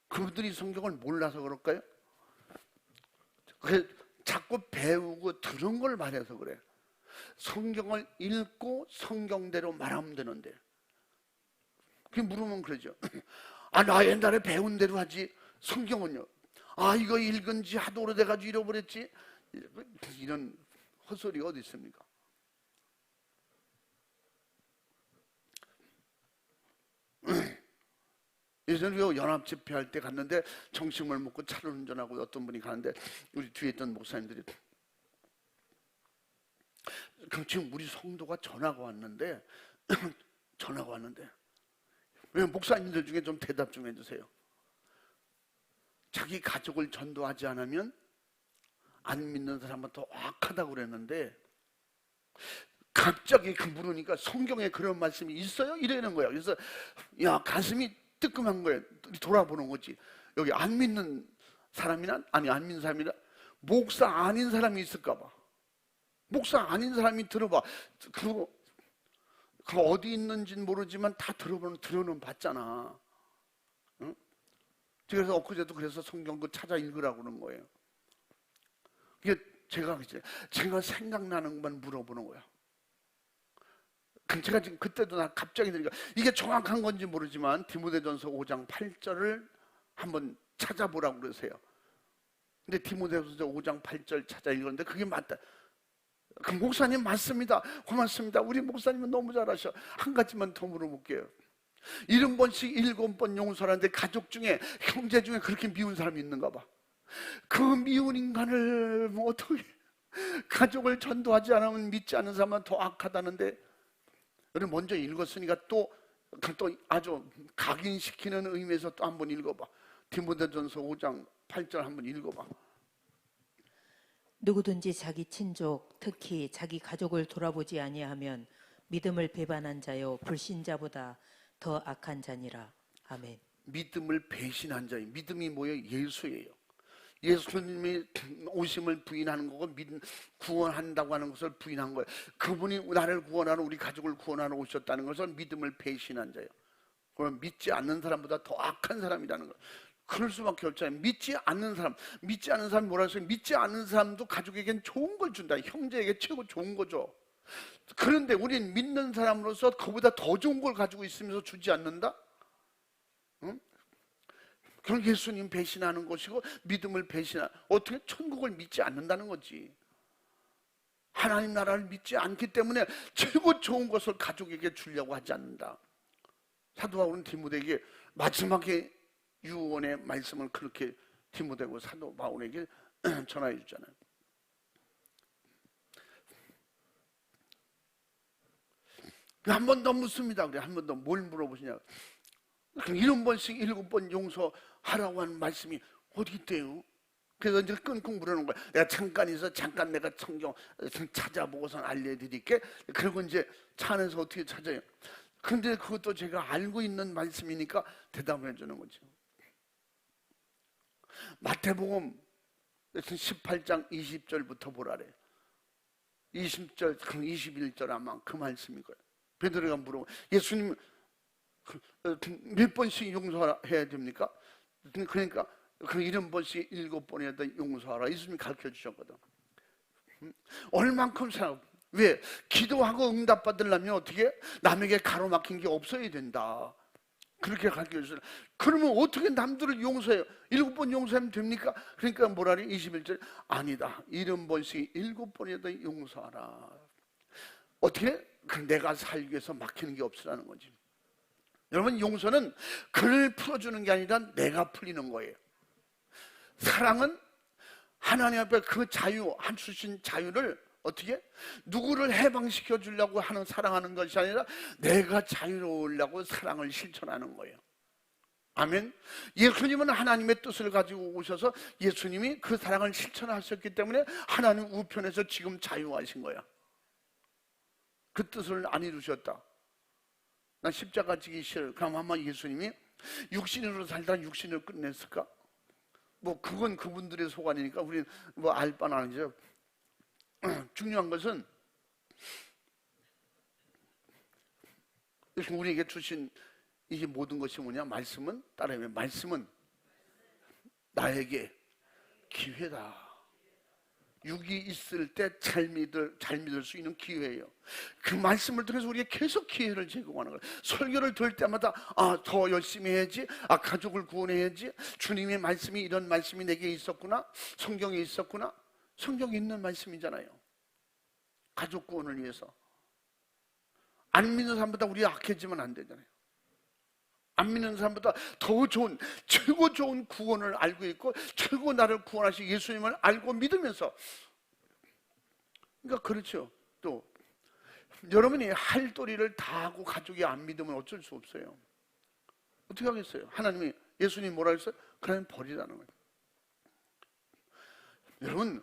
그분들이 성경을 몰라서 그럴까요? 자꾸 배우고 들은 걸 말해서 그래. 성경을 읽고 성경대로 말하면 되는데, 그게 물으면 그러죠. 아, 나 옛날에 배운 대로 하지. 성경은요? 아, 이거 읽은 지 하도 오래돼가지고 잃어버렸지. 이런 헛소리가 어디 있습니까? 예전에 연합 집회할 때 갔는데 점심을 먹고 차를 운전하고 어떤 분이 가는데 우리 뒤에 있던 목사님들이, 그럼 지금 우리 성도가 전화가 왔는데 왜 목사님들 중에 좀 대답 좀 해주세요. 자기 가족을 전도하지 않으면 안 믿는 사람은 더 악하다고 그랬는데, 갑자기 그 물으니까 성경에 그런 말씀이 있어요? 이러는 거야. 그래서 야, 가슴이 뜨끔한 거예요. 돌아보는 거지. 여기 안 믿는 사람이나, 아니 안 믿는 사람이나 목사 아닌 사람이 있을까 봐. 목사 아닌 사람이 들어봐. 그 어디 있는지는 모르지만 다 들어는 봤잖아. 응? 그래서 엊그제도 그래서 성경 그 찾아 읽으라고 그러는 거예요. 이게 제가 생각나는 것만 물어보는 거야. 제가 지금 그때도 나 갑자기 들으니까 이게 정확한 건지 모르지만 디모데전서 5장 8절을 한번 찾아보라고 그러세요. 근데 디모데전서 5장 8절 찾아 읽었는데 그게 맞다. 그 목사님 맞습니다. 고맙습니다. 우리 목사님은 너무 잘하셔. 한 가지만 더 물어볼게요. 70번씩 7번 용서하는데 가족 중에, 형제 중에 그렇게 미운 사람이 있는가 봐. 그 미운 인간을 뭐 어떻게, 가족을 전도하지 않으면 믿지 않는 사람은 더 악하다는데, 우리 먼저 읽었으니까 또 아주 각인시키는 의미에서 또 한번 읽어봐. 디모데전서 5장 8절 한번 읽어봐. 누구든지 자기 친족, 특히 자기 가족을 돌아보지 아니하면 믿음을 배반한 자요 불신자보다 더 악한 자니라. 아멘. 믿음을 배신한 자예요. 믿음이 뭐예요? 예수예요. 예수님이 오심을 부인하는 거고 구원한다고 하는 것을 부인한 거예요. 그분이 나를 구원하러, 우리 가족을 구원하러 오셨다는 것을 믿음을 배신한 자예요. 그럼 믿지 않는 사람보다 더 악한 사람이라는 거예요. 그럴 수밖에 없잖아요. 믿지 않는 사람이 뭐라 했어요? 믿지 않는 사람도 가족에겐 좋은 걸 준다. 형제에게 최고 좋은 거죠. 그런데 우린 믿는 사람으로서 그보다 더 좋은 걸 가지고 있으면서 주지 않는다? 응? 그럼 예수님 배신하는 것이고, 믿음을 어떻게 천국을 믿지 않는다는 거지. 하나님 나라를 믿지 않기 때문에 최고 좋은 것을 가족에게 주려고 하지 않는다. 사도 바울은 디모데에게 마지막에 유언의 말씀을 그렇게 디모데고 사도 바울에게 전하해 주잖아요. 한 번 더 묻습니다. 그래, 한 번 더 뭘 물어보시냐? 그럼 7번씩 7번 용서하라고 하는 말씀이 어디 있대요? 그래서 이제 끙끙 물어는 거야. 내가 잠깐 내가 성경 찾아보고선 알려드릴게. 그리고 이제 차 안에서 어떻게 찾아요? 근데 그것도 제가 알고 있는 말씀이니까 대답을 해주는 거죠. 마태복음 18장 20절부터 보라래. 20절, 21절 아마 그 말씀일 거예요. 베드로가 물어보, 예수님 몇 번씩 용서해야 됩니까? 그러니까 그 70번씩 7번이나 용서하라. 예수님이 가르쳐 주셨거든. 얼만큼 생각, 왜? 기도하고 응답받으려면 어떻게? 남에게 가로막힌 게 없어야 된다. 그렇게 가르쳐 주셨어요. 그러면 어떻게 남들을 용서해요? 7번 용서하면 됩니까? 그러니까 뭐라리? 21절, 아니다. 70번씩 7번이나 용서하라. 어떻게? 내가 살기 위해서 막히는 게 없으라는 거지. 여러분, 용서는 그를 풀어주는 게 아니라 내가 풀리는 거예요. 사랑은 하나님 앞에 그 주신 자유를 어떻게? 누구를 해방시켜 주려고 하는 사랑하는 것이 아니라 내가 자유로우려고 사랑을 실천하는 거예요. 아멘. 예수님은 하나님의 뜻을 가지고 오셔서 예수님이 그 사랑을 실천하셨기 때문에 하나님 우편에서 지금 자유하신 거야. 그 뜻을 안 이루셨다. 나 십자가 지기 싫어. 그럼 아마 예수님이 육신으로 살다 육신을 끝냈을까? 뭐 그건 그분들의 소관이니까 우리는 뭐 알 바는 아니죠. 중요한 것은 우리에게 주신 이게 모든 것이 뭐냐? 말씀은 따라하면 말씀은 나에게 기회다. 육이 있을 때 잘 믿을 수 있는 기회예요. 그 말씀을 통해서 우리에게 계속 기회를 제공하는 거예요. 설교를 들을 때마다 더 열심히 해야지, 가족을 구원해야지, 주님의 말씀이 이런 말씀이 내게 있었구나, 성경에 있었구나. 성경에 있는 말씀이잖아요. 가족 구원을 위해서. 안 믿는 사람보다 우리가 악해지면 안 되잖아요. 안 믿는 사람보다 더 좋은, 최고 좋은 구원을 알고 있고 최고 나를 구원하신 예수님을 알고 믿으면서, 그러니까 그렇죠. 또 여러분이 할 도리를 다 하고 가족이 안 믿으면 어쩔 수 없어요. 어떻게 하겠어요? 하나님이, 예수님 뭐라 했어요? 그러면 버리라는 거예요. 여러분,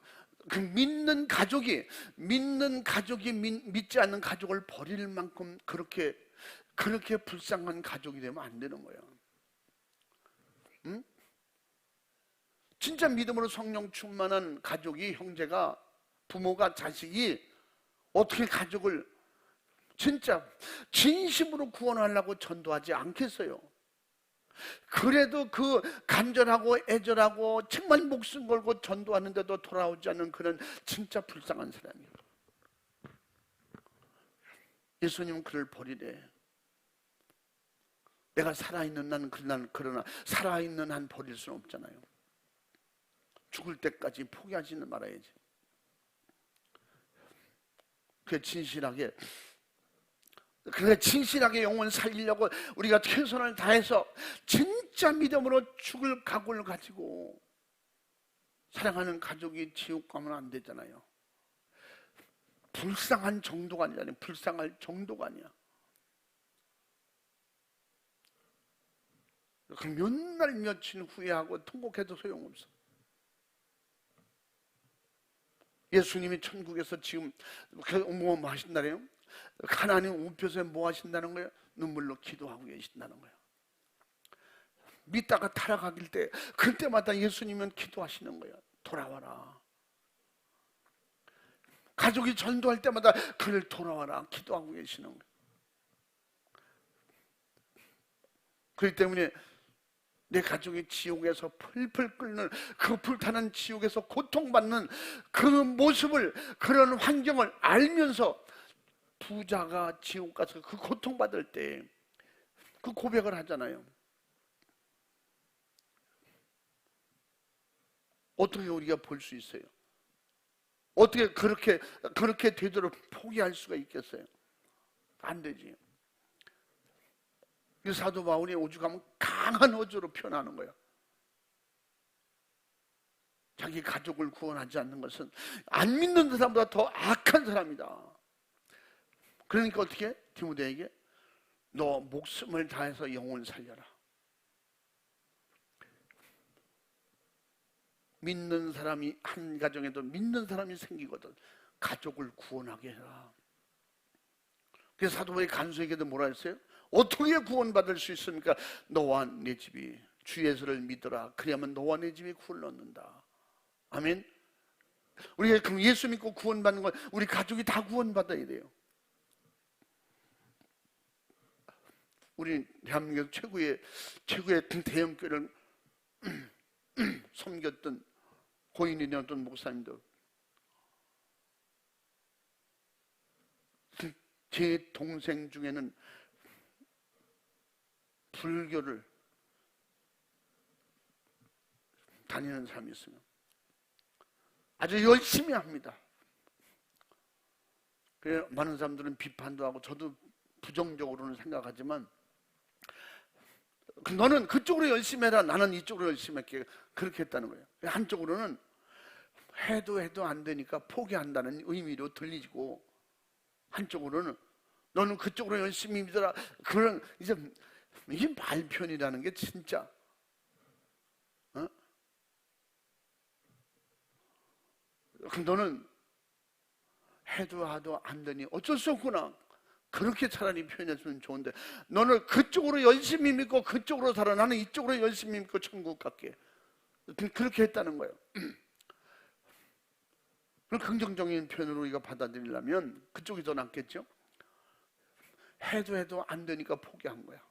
그 믿는 가족이 믿지 않는 가족을 버릴 만큼 그렇게 불쌍한 가족이 되면 안 되는 거예요. 응? 진짜 믿음으로 성령 충만한 가족이, 형제가, 부모가, 자식이 어떻게 가족을 진짜 진심으로 구원하려고 전도하지 않겠어요? 그래도 그 간절하고 애절하고 정말 목숨 걸고 전도하는데도 돌아오지 않는 그런 진짜 불쌍한 사람이에요. 예수님은 그를 버리래. 내가 살아있는 난 그러나 살아있는 한 버릴 수는 없잖아요. 죽을 때까지 포기하지는 말아야지. 진실하게 영혼 살리려고 우리가 최선을 다해서 진짜 믿음으로 죽을 각오를 가지고 사랑하는 가족이 지옥 가면 안 되잖아요. 불쌍한 정도가 아니잖아요. 불쌍할 정도가 아니야. 몇 날 며칠 후회하고 통곡해도 소용없어. 예수님이 천국에서 지금 뭐 하신다래요? 하나님 우편에 뭐 하신다는 거예요? 눈물로 기도하고 계신다는 거예요. 믿다가 타락하길 때 그때마다 예수님은 기도하시는 거예요. 돌아와라. 가족이 전도할 때마다 그를 돌아와라 기도하고 계시는 거예요. 그렇기 때문에 내 가족이 지옥에서 풀풀 끓는 그 불타는 지옥에서 고통받는 그 모습을, 그런 환경을 알면서 부자가 지옥 가서 그 고통받을 때 그 고백을 하잖아요. 어떻게 우리가 볼 수 있어요? 어떻게 그렇게 되도록 포기할 수가 있겠어요? 안 되지. 이 사도 바울이 오죽하면 강한 어조로 표현하는 거예요. 자기 가족을 구원하지 않는 것은 안 믿는 사람보다 더 악한 사람이다. 그러니까 어떻게? 디모데에게 너 목숨을 다해서 영혼 살려라. 믿는 사람이, 한 가정에도 믿는 사람이 생기거든 가족을 구원하게 해라. 그래서 사도 바울이 간수에게도 뭐라 했어요? 어떻게 구원받을 수 있습니까? 너와 내 집이 주 예수를 믿어라. 그래야만 너와 내 집이 구원을 얻는다. 아멘. 우리가 그럼 예수 믿고 구원받는 건 우리 가족이 다 구원받아야 돼요. 우리 대한민국 최고의 대형교회를 섬겼던 고인이 되었던 목사님도 제 동생 중에는 불교를 다니는 사람이 있으면 아주 열심히 합니다. 그래 많은 사람들은 비판도 하고 저도 부정적으로는 생각하지만, 너는 그쪽으로 열심히 해라, 나는 이쪽으로 열심히 할게, 그렇게 했다는 거예요. 한쪽으로는 해도 안 되니까 포기한다는 의미로 들리고, 한쪽으로는 너는 그쪽으로 열심히 믿어라. 그런 이게 말편이라는 게 진짜 그럼 너는 해도 안 되니 어쩔 수 없구나. 그렇게 차라리 표현했으면 좋은데, 너는 그쪽으로 열심히 믿고 그쪽으로 살아, 나는 이쪽으로 열심히 믿고 천국 갈게. 그렇게 했다는 거예요. 그럼 긍정적인 표현으로 우리가 받아들이려면 그쪽이 더 낫겠죠? 해도 안 되니까 포기한 거야.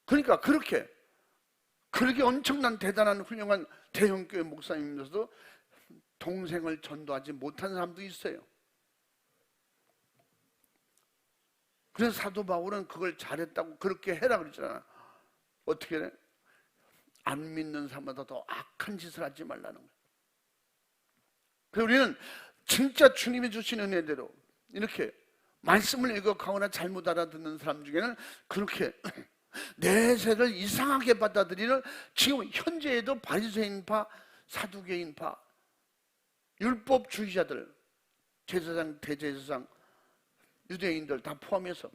그러니까 그렇게 엄청난 대단한 훌륭한 대형교회 목사님이면서도 동생을 전도하지 못한 사람도 있어요. 그래서 사도 바울은 그걸 잘했다고 그렇게 해라 그랬잖아. 어떻게 해? 안 믿는 사람보다 더 악한 짓을 하지 말라는 거예요. 그래서 우리는 진짜 주님이 주신 은혜대로 이렇게 말씀을 읽어가거나 잘못 알아듣는 사람 중에는 그렇게 내세를 이상하게 받아들이는 지금 현재에도 바리새인파, 사두개인파, 율법주의자들, 제사장, 대제사장, 유대인들 다 포함해서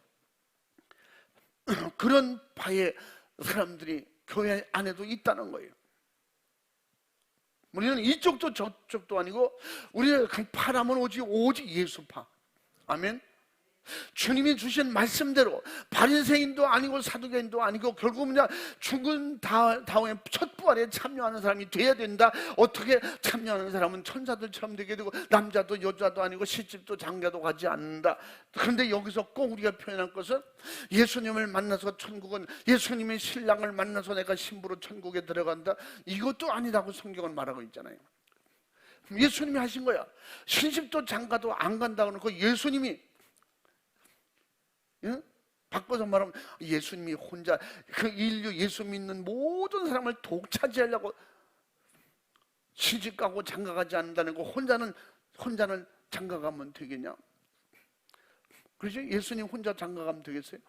그런 파의 사람들이 교회 안에도 있다는 거예요. 우리는 이쪽도 저쪽도 아니고 우리는 그 파라면 오직 예수파. 아멘. 주님이 주신 말씀대로 바리새인도 아니고 사두개인도 아니고 결국은 죽은 다음에 첫 부활에 참여하는 사람이 돼야 된다. 어떻게 참여하는 사람은 천사들처럼 되게 되고 남자도 여자도 아니고 시집도 장가도 가지 않는다. 그런데 여기서 꼭 우리가 표현할 것은 예수님을 만나서 천국은 예수님의 신랑을 만나서 내가 신부로 천국에 들어간다. 이것도 아니라고 성경은 말하고 있잖아요. 예수님이 하신 거야. 시집도 장가도 안 간다고 하고 예수님이 응? 바꿔서 말하면 예수님이 혼자 그 인류 예수 믿는 모든 사람을 독차지하려고 시집가고 장가가지 않는다는 거 혼자는 장가가면 되겠냐? 그렇죠? 예수님 혼자 장가가면 되겠어요?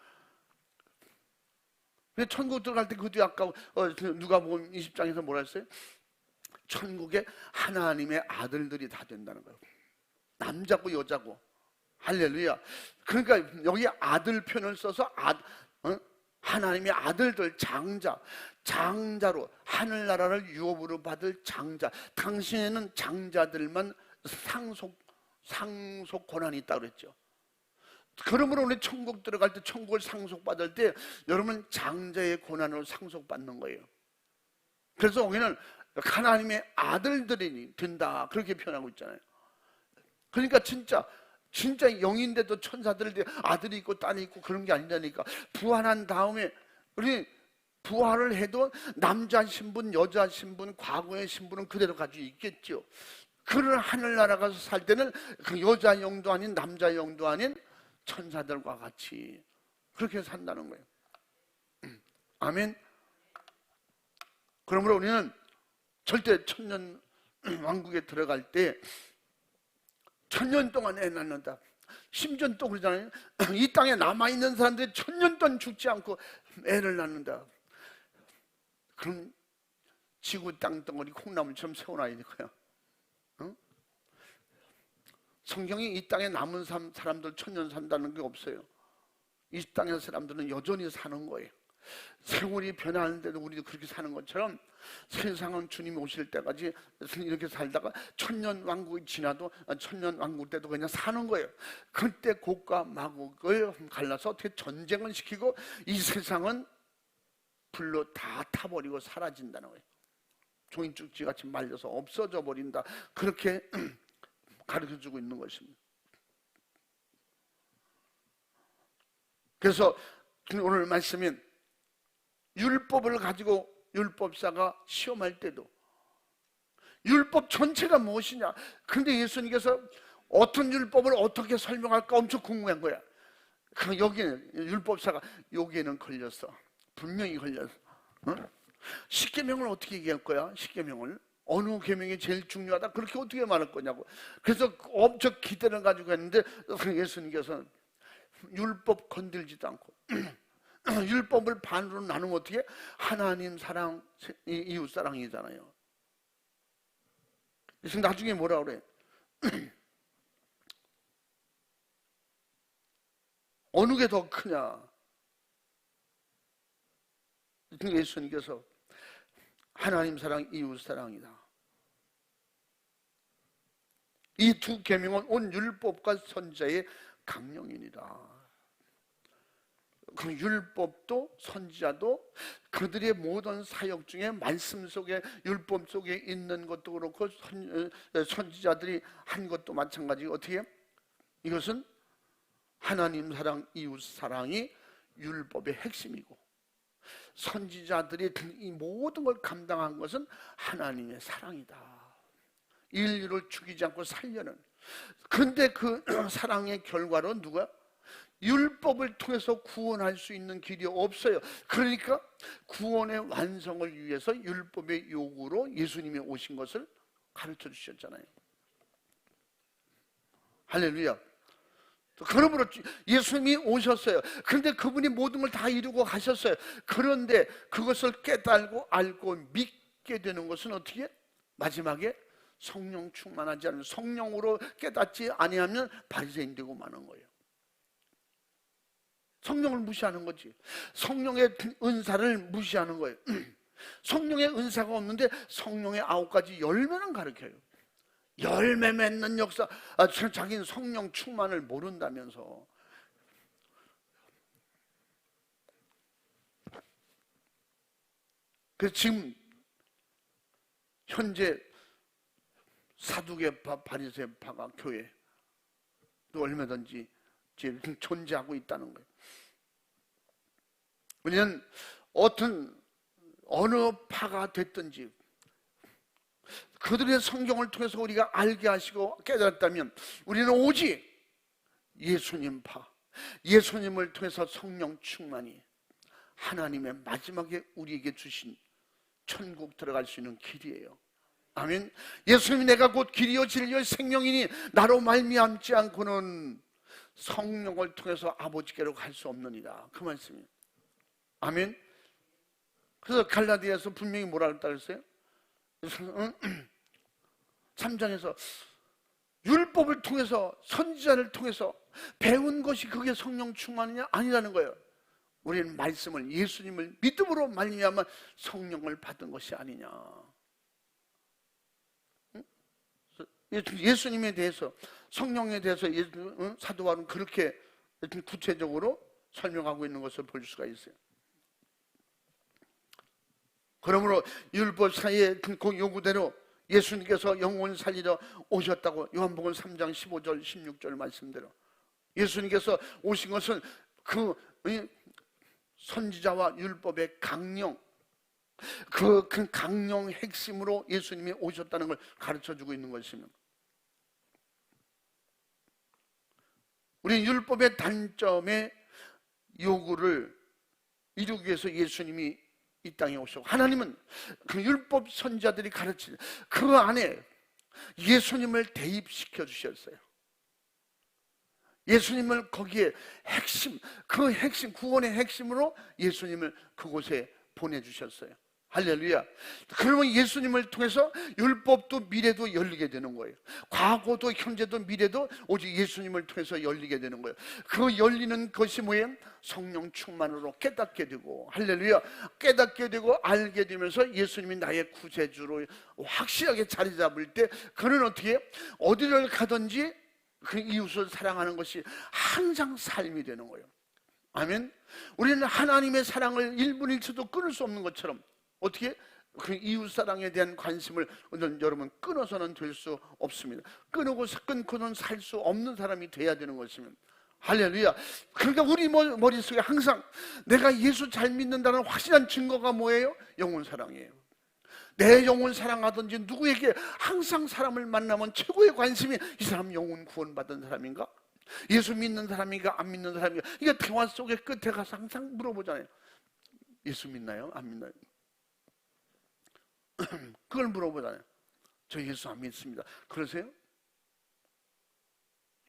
근데 천국 들어갈 때 그 뒤에 아까 누가복음 20장에서 뭐라 했어요? 천국에 하나님의 아들들이 다 된다는 거예요. 남자고 여자고. 할렐루야. 그러니까 여기 아들 표현을 써서 하나님의 아들들 장자로 하늘나라를 유업으로 받을 장자. 당신에는 장자들만 상속 권한이 있다고 그랬죠. 그러므로 우리 천국 들어갈 때 천국을 상속받을 때 여러분 장자의 권한으로 상속받는 거예요. 그래서 여기는 하나님의 아들들이 된다 그렇게 표현하고 있잖아요. 그러니까 진짜 영인데도 천사들 아들이 있고 딸이 있고 그런 게 아니라니까. 부활한 다음에 우리 부활을 해도 남자 신분, 여자 신분, 과거의 신분은 그대로 가지고 있겠죠. 그를 하늘나라 가서 살 때는 그 여자 영도 아닌 남자 영도 아닌 천사들과 같이 그렇게 산다는 거예요. 아멘. 그러므로 우리는 절대 천년 왕국에 들어갈 때 1000년 동안 애 낳는다. 심지어 또 그러잖아요. 이 땅에 남아있는 사람들이 1000년 동안 죽지 않고 애를 낳는다. 그럼 지구 땅덩어리 콩나물처럼 세워놔야 될 거야. 응? 성경이 이 땅에 남은 사람들 1000년 산다는 게 없어요. 이 땅의 사람들은 여전히 사는 거예요. 세월이 변하는데도 우리도 그렇게 사는 것처럼 세상은 주님이 오실 때까지 이렇게 살다가 1000년 왕국이 지나도 1000년 왕국 때도 그냥 사는 거예요. 그때 곡과 마곡을 갈라서 어떻게 전쟁을 시키고 이 세상은 불로 다 타버리고 사라진다는 거예요. 종이축지같이 말려서 없어져 버린다. 그렇게 가르쳐주고 있는 것입니다. 그래서 오늘 말씀은 율법을 가지고 율법사가 시험할 때도 율법 전체가 무엇이냐. 근데 예수님께서 어떤 율법을 어떻게 설명할까 엄청 궁금한 거야. 여기는 율법사가 여기에는 걸렸어. 분명히 걸렸어. 십계명을 어떻게 얘기할 거야? 십계명을 어느 계명이 제일 중요하다 그렇게 어떻게 말할 거냐고. 그래서 엄청 기대를 가지고 했는데 예수님께서 율법 건들지도 않고 율법을 반으로 나누면 어떻게? 하나님 사랑, 이웃 사랑이잖아요. 그래서 나중에 뭐라 그래? 어느 게 더 크냐? 예수님께서 하나님 사랑, 이웃 사랑이다. 이 두 계명은 온 율법과 선지자의 강령이니라. 그 율법도 선지자도 그들의 모든 사역 중에 말씀 속에 율법 속에 있는 것도 그렇고 선지자들이 한 것도 마찬가지고 어떻게 이것은 하나님 사랑, 이웃 사랑이 율법의 핵심이고, 선지자들이 이 모든 걸 감당한 것은 하나님의 사랑이다. 인류를 죽이지 않고 살려는. 그런데 그 사랑의 결과로 누가 율법을 통해서 구원할 수 있는 길이 없어요. 그러니까 구원의 완성을 위해서 율법의 요구로 예수님이 오신 것을 가르쳐 주셨잖아요. 할렐루야. 그러므로 예수님이 오셨어요. 그런데 그분이 모든 걸 다 이루고 가셨어요. 그런데 그것을 깨달고 알고 믿게 되는 것은 어떻게? 마지막에 성령 충만하지 않은, 성령으로 깨닫지 아니하면 바리새인 되고 마는 거예요. 성령을 무시하는 거지. 성령의 은사를 무시하는 거예요. 성령의 은사가 없는데 성령의 9가지 열매는 가르쳐요. 열매 맺는 역사. 자기는 성령 충만을 모른다면서. 그래서 지금 현재 사두개파, 바리새파가 교회 또 얼마든지 존재하고 있다는 거예요. 우리는 어느 파가 됐든지 그들의 성경을 통해서 우리가 알게 하시고 깨달았다면 우리는 오직 예수님 파, 예수님을 통해서 성령 충만이 하나님의 마지막에 우리에게 주신 천국 들어갈 수 있는 길이에요. 아멘. 예수님이 내가 곧 길이요 진리요 생명이니 나로 말미암지 않고는 성령을 통해서 아버지께로 갈 수 없느니라. 그 말씀이에요. 아멘. 그래서 갈라디아에서 분명히 뭐라 했다 그랬어요? 3장에서 율법을 통해서, 선지자를 통해서 배운 것이 그게 성령 충만이냐? 아니라는 거예요. 우리는 말씀을, 예수님을 믿음으로 말미암아 성령을 받은 것이 아니냐. 예수님에 대해서, 성령에 대해서 사도 바울은 그렇게 구체적으로 설명하고 있는 것을 볼 수가 있어요. 그러므로 율법사의 그 요구대로 예수님께서 영혼 살리러 오셨다고 요한복음 3장 15절 16절 말씀대로 예수님께서 오신 것은 그 선지자와 율법의 강령, 그 강령 핵심으로 예수님이 오셨다는 걸 가르쳐주고 있는 것입니다. 우리 율법의 단점의 요구를 이루기 위해서 예수님이 이 땅에 오셨고, 하나님은 그 율법 선지자들이 가르친 그 안에 예수님을 대입시켜 주셨어요. 예수님을 거기에 핵심, 그 핵심, 구원의 핵심으로 예수님을 그곳에 보내주셨어요. 할렐루야. 그러면 예수님을 통해서 율법도 미래도 열리게 되는 거예요. 과거도 현재도 미래도 오직 예수님을 통해서 열리게 되는 거예요. 그 열리는 것이 뭐예요? 성령 충만으로 깨닫게 되고, 할렐루야, 깨닫게 되고 알게 되면서 예수님이 나의 구세주로 확실하게 자리 잡을 때 그는 어떻게 어디를 가든지 그 이웃을 사랑하는 것이 항상 삶이 되는 거예요. 아멘. 우리는 하나님의 사랑을 1분 1초도 끊을 수 없는 것처럼 어떻게 그 이웃 사랑에 대한 관심을 여러분 끊어서는 될 수 없습니다. 끊고는 살 수 없는 사람이 돼야 되는 것입니다. 할렐루야. 그러니까 우리 머릿속에 항상 내가 예수 잘 믿는다는 확실한 증거가 뭐예요? 영혼 사랑이에요. 내 영혼 사랑하든지 누구에게 항상 사람을 만나면 최고의 관심이 이 사람 영혼 구원받은 사람인가? 예수 믿는 사람인가 안 믿는 사람인가? 이게 대화 속의 끝에 가서 항상 물어보잖아요. 예수 믿나요? 안 믿나요? 그걸 물어보잖아요. 저 예수 안 믿습니다. 그러세요?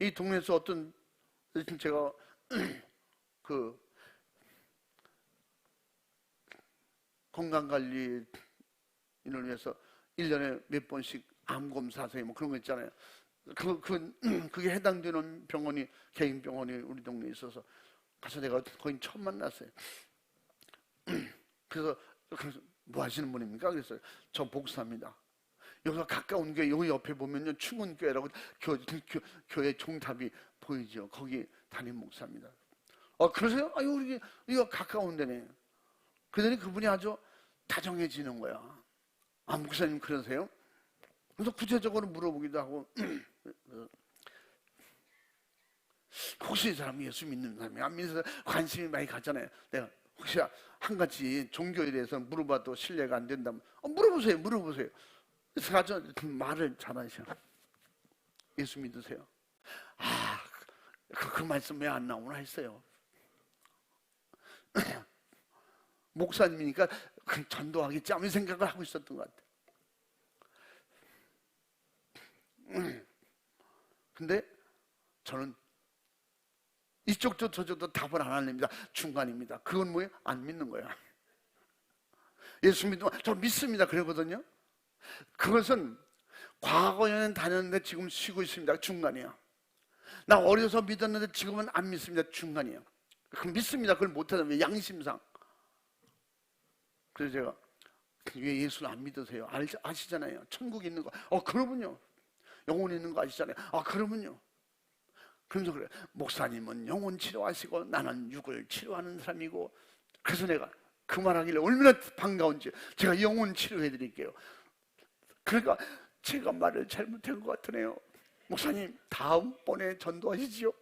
이 동네에서 어떤 제가 그 건강관리인을 위해서 1년에 몇 번씩 암검사하세요 뭐 그런 거 있잖아요. 그게 해당되는 병원이, 개인 병원이 우리 동네에 있어서 가서 내가 거의 처음 만났어요. 그래서 뭐 하시는 분입니까? 그랬어요. 저 목사입니다. 여기서 가까운 게 여기 옆에 보면요 충원교회라고 교회 종탑이 보이죠. 거기 담임 목사입니다. 그러세요? 아유, 이거 가까운 데네. 그러더니 그분이 아주 다정해지는 거야. 아, 목사님 그러세요? 그래서 구체적으로 물어보기도 하고 혹시 이 사람이 예수 믿는 사람이 안 믿는 사람 관심이 많이 가잖아요. 내가 혹시 한 가지 종교에 대해서 물어봐도 신뢰가 안 된다면 물어보세요. 그래서 가서 말을 잘하셔. 예수 믿으세요? 아, 그 말씀 왜 안 나오나 했어요. 목사님이니까 전도하겠지 아무 생각을 하고 있었던 것 같아요. 근데 저는 이쪽도 저쪽도 답을 안 합니다. 중간입니다. 그건 뭐예요? 안 믿는 거야. 예수 믿으면 저 믿습니다. 그러거든요. 그것은 과거에는 다녔는데 지금 쉬고 있습니다. 중간이야. 나 어려서 믿었는데 지금은 안 믿습니다. 중간이에요. 믿습니다. 그걸 못하면 왜 양심상. 그래서 제가 왜 예수를 안 믿으세요? 아시잖아요. 천국에 있는 거. 그러면요. 영혼이 있는 거 아시잖아요. 그러면요. 그러면서 그래. 목사님은 영혼 치료하시고 나는 육을 치료하는 사람이고. 그래서 내가 그 말하길래 얼마나 반가운지 제가 영혼 치료해 드릴게요. 그러니까 제가 말을 잘못한 것 같으네요. 목사님 다음번에 전도하시지요.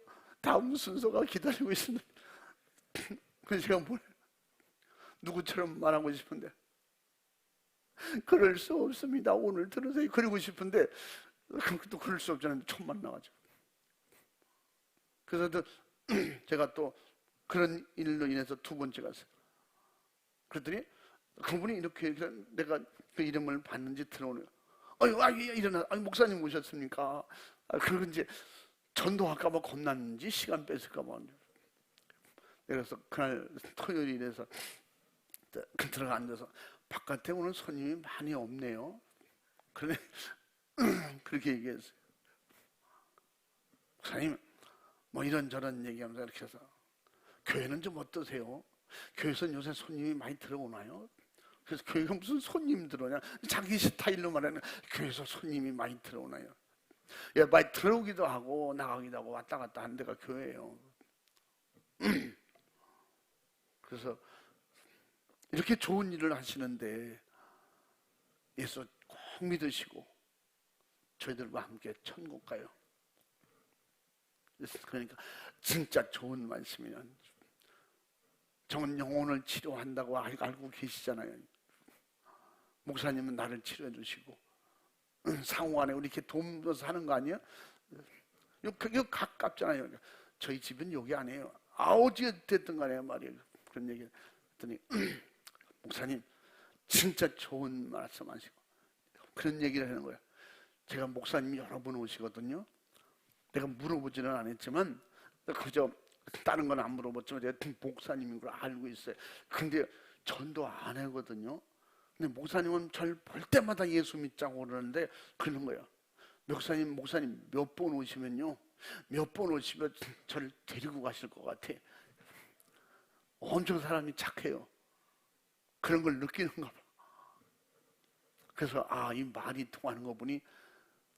다음 순서가 기다리고 있습니다. 그래서 제가 누구처럼 말하고 싶은데 그럴 수 없습니다. 오늘 들으세요. 그러고 싶은데 또 그럴 수 없잖아요. 촌만 나가죠. 그래서 제가 또 그런 일로 인해서 두 번째 갔어요. 그랬더니 그분이 이렇게 내가 그 이름을 봤는지 들어오네요. 일어나. 목사님 오셨습니까? 그리고 이제 전도할까봐 겁났는지 시간 뺏을까봐. 그래서 그날 토요일에서 들어가 앉아서 바깥에 오늘 손님이 많이 없네요. 그래 그렇게 얘기했어요. 목사님 뭐 이런저런 얘기하면서 이렇게 해서 교회는 좀 어떠세요? 교회에서는 요새 손님이 많이 들어오나요? 그래서 교회가 무슨 손님 들어오냐? 자기 스타일로 말하는 교회에서 손님이 많이 들어오나요? 많이 들어오기도 하고 나가기도 하고 왔다 갔다 하는 데가 교회예요. 그래서 이렇게 좋은 일을 하시는데 예수 꼭 믿으시고 저희들과 함께 천국 가요. 그러니까 진짜 좋은 말씀이에요. 저는 영혼을 치료한다고 알고 계시잖아요. 목사님은 나를 치료해 주시고 상호간에 우리 이렇게 돕아서 하는 거 아니에요? 이거 가깝잖아요. 저희 집은 여기 아니에요. 어디에 됐든 간에 말이에요. 그런 얘기 했더니 목사님 진짜 좋은 말씀하시고 그런 얘기를 하는 거예요. 제가 목사님이 여러 번 오시거든요. 내가 물어보지는 않았지만 그저 다른 건 안 물어봤지만 제가 목사님인 걸 알고 있어요. 근데 전도 안 하거든요. 근데 목사님은 절 볼 때마다 예수 믿자고 그러는데 그러는 거예요. 목사님 몇 번 오시면요. 몇 번 오시면 저를 데리고 가실 것 같아. 엄청 사람이 착해요. 그런 걸 느끼는가 봐. 그래서 이 말이 통하는 거 보니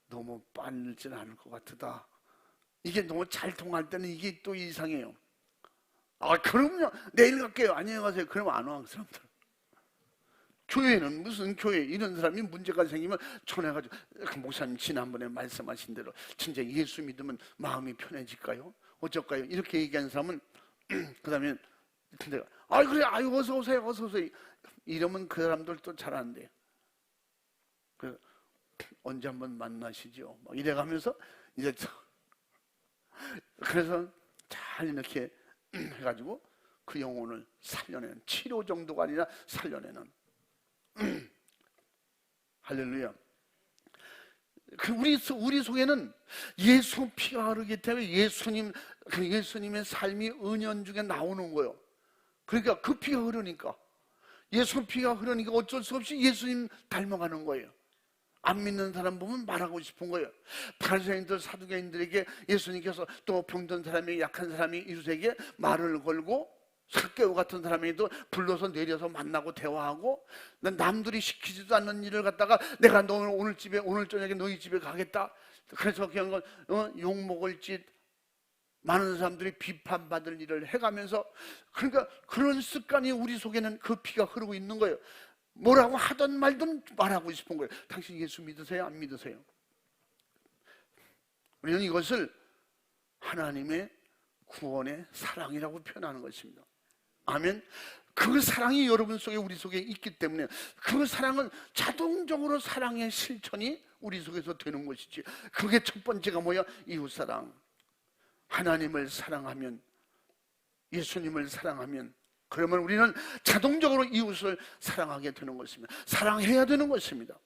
너무 빠르진 않을 것 같다. 이게 너무 잘 통할 때는 이게 또 이상해요. 그럼요. 내일 갈게요. 안녕히 가세요. 그러면 안 와, 그 사람들. 교회는 무슨 교회 이런 사람이 문제가 생기면 전해가지고 목사님 지난번에 말씀하신 대로 진짜 예수 믿으면 마음이 편해질까요? 어쩔까요? 이렇게 얘기하는 사람은 그 다음에 내가 그래 어서 오세요 이러면 그 사람들도 잘 안 돼요. 언제 한번 만나시죠? 막 이래가면서 이제 그래서 잘 이렇게 해가지고 그 영혼을 살려내는 치료 정도가 아니라 살려내는 할렐루야. 우리 속에는 예수 피가 흐르기 때문에 예수님의 삶이 은연중에 나오는 거예요. 그러니까 그 피가 흐르니까 예수 피가 흐르니까 어쩔 수 없이 예수님 닮아가는 거예요. 안 믿는 사람 보면 말하고 싶은 거예요. 바리새인들 사두개인들에게 예수님께서 또 병든 사람이 약한 사람이 이웃에게 말을 걸고 삭개오 같은 사람에게도 불러서 내려서 만나고 대화하고 남들이 시키지도 않는 일을 갖다가 내가 너 오늘 저녁에 너희 집에 가겠다. 그래서 그냥 욕먹을 짓 많은 사람들이 비판받을 일을 해가면서 그러니까 그런 습관이 우리 속에는 그 피가 흐르고 있는 거예요. 뭐라고 하든 말든 말하고 싶은 거예요. 당신 예수 믿으세요? 안 믿으세요? 우리는 이것을 하나님의 구원의 사랑이라고 표현하는 것입니다. 아멘. 그 사랑이 여러분 속에 우리 속에 있기 때문에 그 사랑은 자동적으로 사랑의 실천이 우리 속에서 되는 것이지. 그게 첫 번째가 뭐야? 이웃사랑. 하나님을 사랑하면, 예수님을 사랑하면, 그러면 우리는 자동적으로 이웃을 사랑하게 되는 것입니다. 사랑해야 되는 것입니다.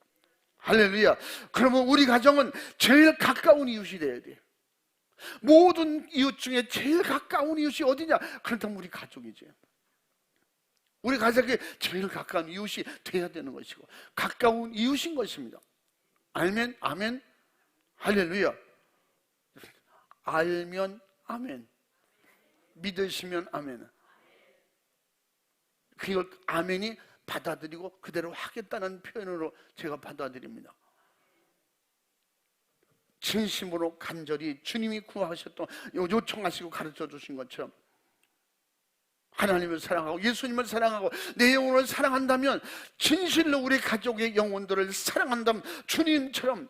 할렐루야. 그러면 우리 가정은 제일 가까운 이웃이 돼야 돼요. 모든 이웃 중에 제일 가까운 이웃이 어디냐? 그렇다면 우리 가족이죠. 우리 가족이 제일 가까운 이웃이 돼야 되는 것이고, 가까운 이웃인 것입니다. 아멘, 아멘, 할렐루야. 알면 아멘, 믿으시면 아멘. 그걸 아멘이 받아들이고 그대로 하겠다는 표현으로 제가 받아들입니다. 진심으로 간절히 주님이 구하셨던, 요청하시고 가르쳐 주신 것처럼 하나님을 사랑하고 예수님을 사랑하고 내 영혼을 사랑한다면, 진실로 우리 가족의 영혼들을 사랑한다면 주님처럼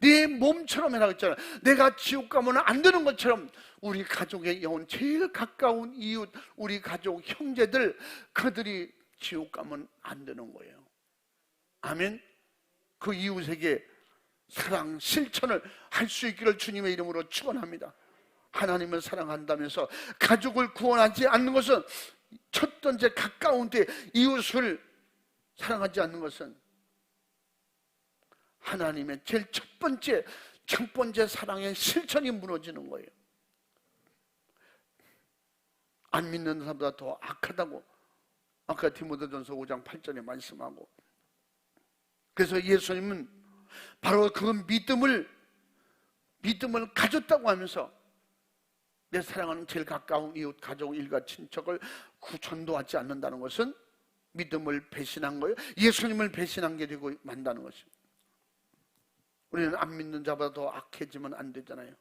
네 몸처럼 해라 했잖아요. 내가 지옥 가면 안 되는 것처럼 우리 가족의 영혼, 제일 가까운 이웃, 우리 가족 형제들, 그들이 지옥 가면 안 되는 거예요. 아멘. 그 이웃에게 사랑 실천을 할 수 있기를 주님의 이름으로 축원합니다. 하나님을 사랑한다면서 가족을 구원하지 않는 것은, 첫 번째 가까운 데 이웃을 사랑하지 않는 것은 하나님의 제일 첫 번째 사랑의 실천이 무너지는 거예요. 안 믿는 사람보다 더 악하다고 아까 디모데전서 5장 8절에 말씀하고, 그래서 예수님은 바로 그 믿음을 가졌다고 하면서 내 사랑하는 제일 가까운 이웃, 가족, 일가, 친척을 전도하지 않는다는 것은 믿음을 배신한 거예요. 예수님을 배신한 게 되고 만다는 것입니다. 우리는 안 믿는 자보다 더 악해지면 안 되잖아요.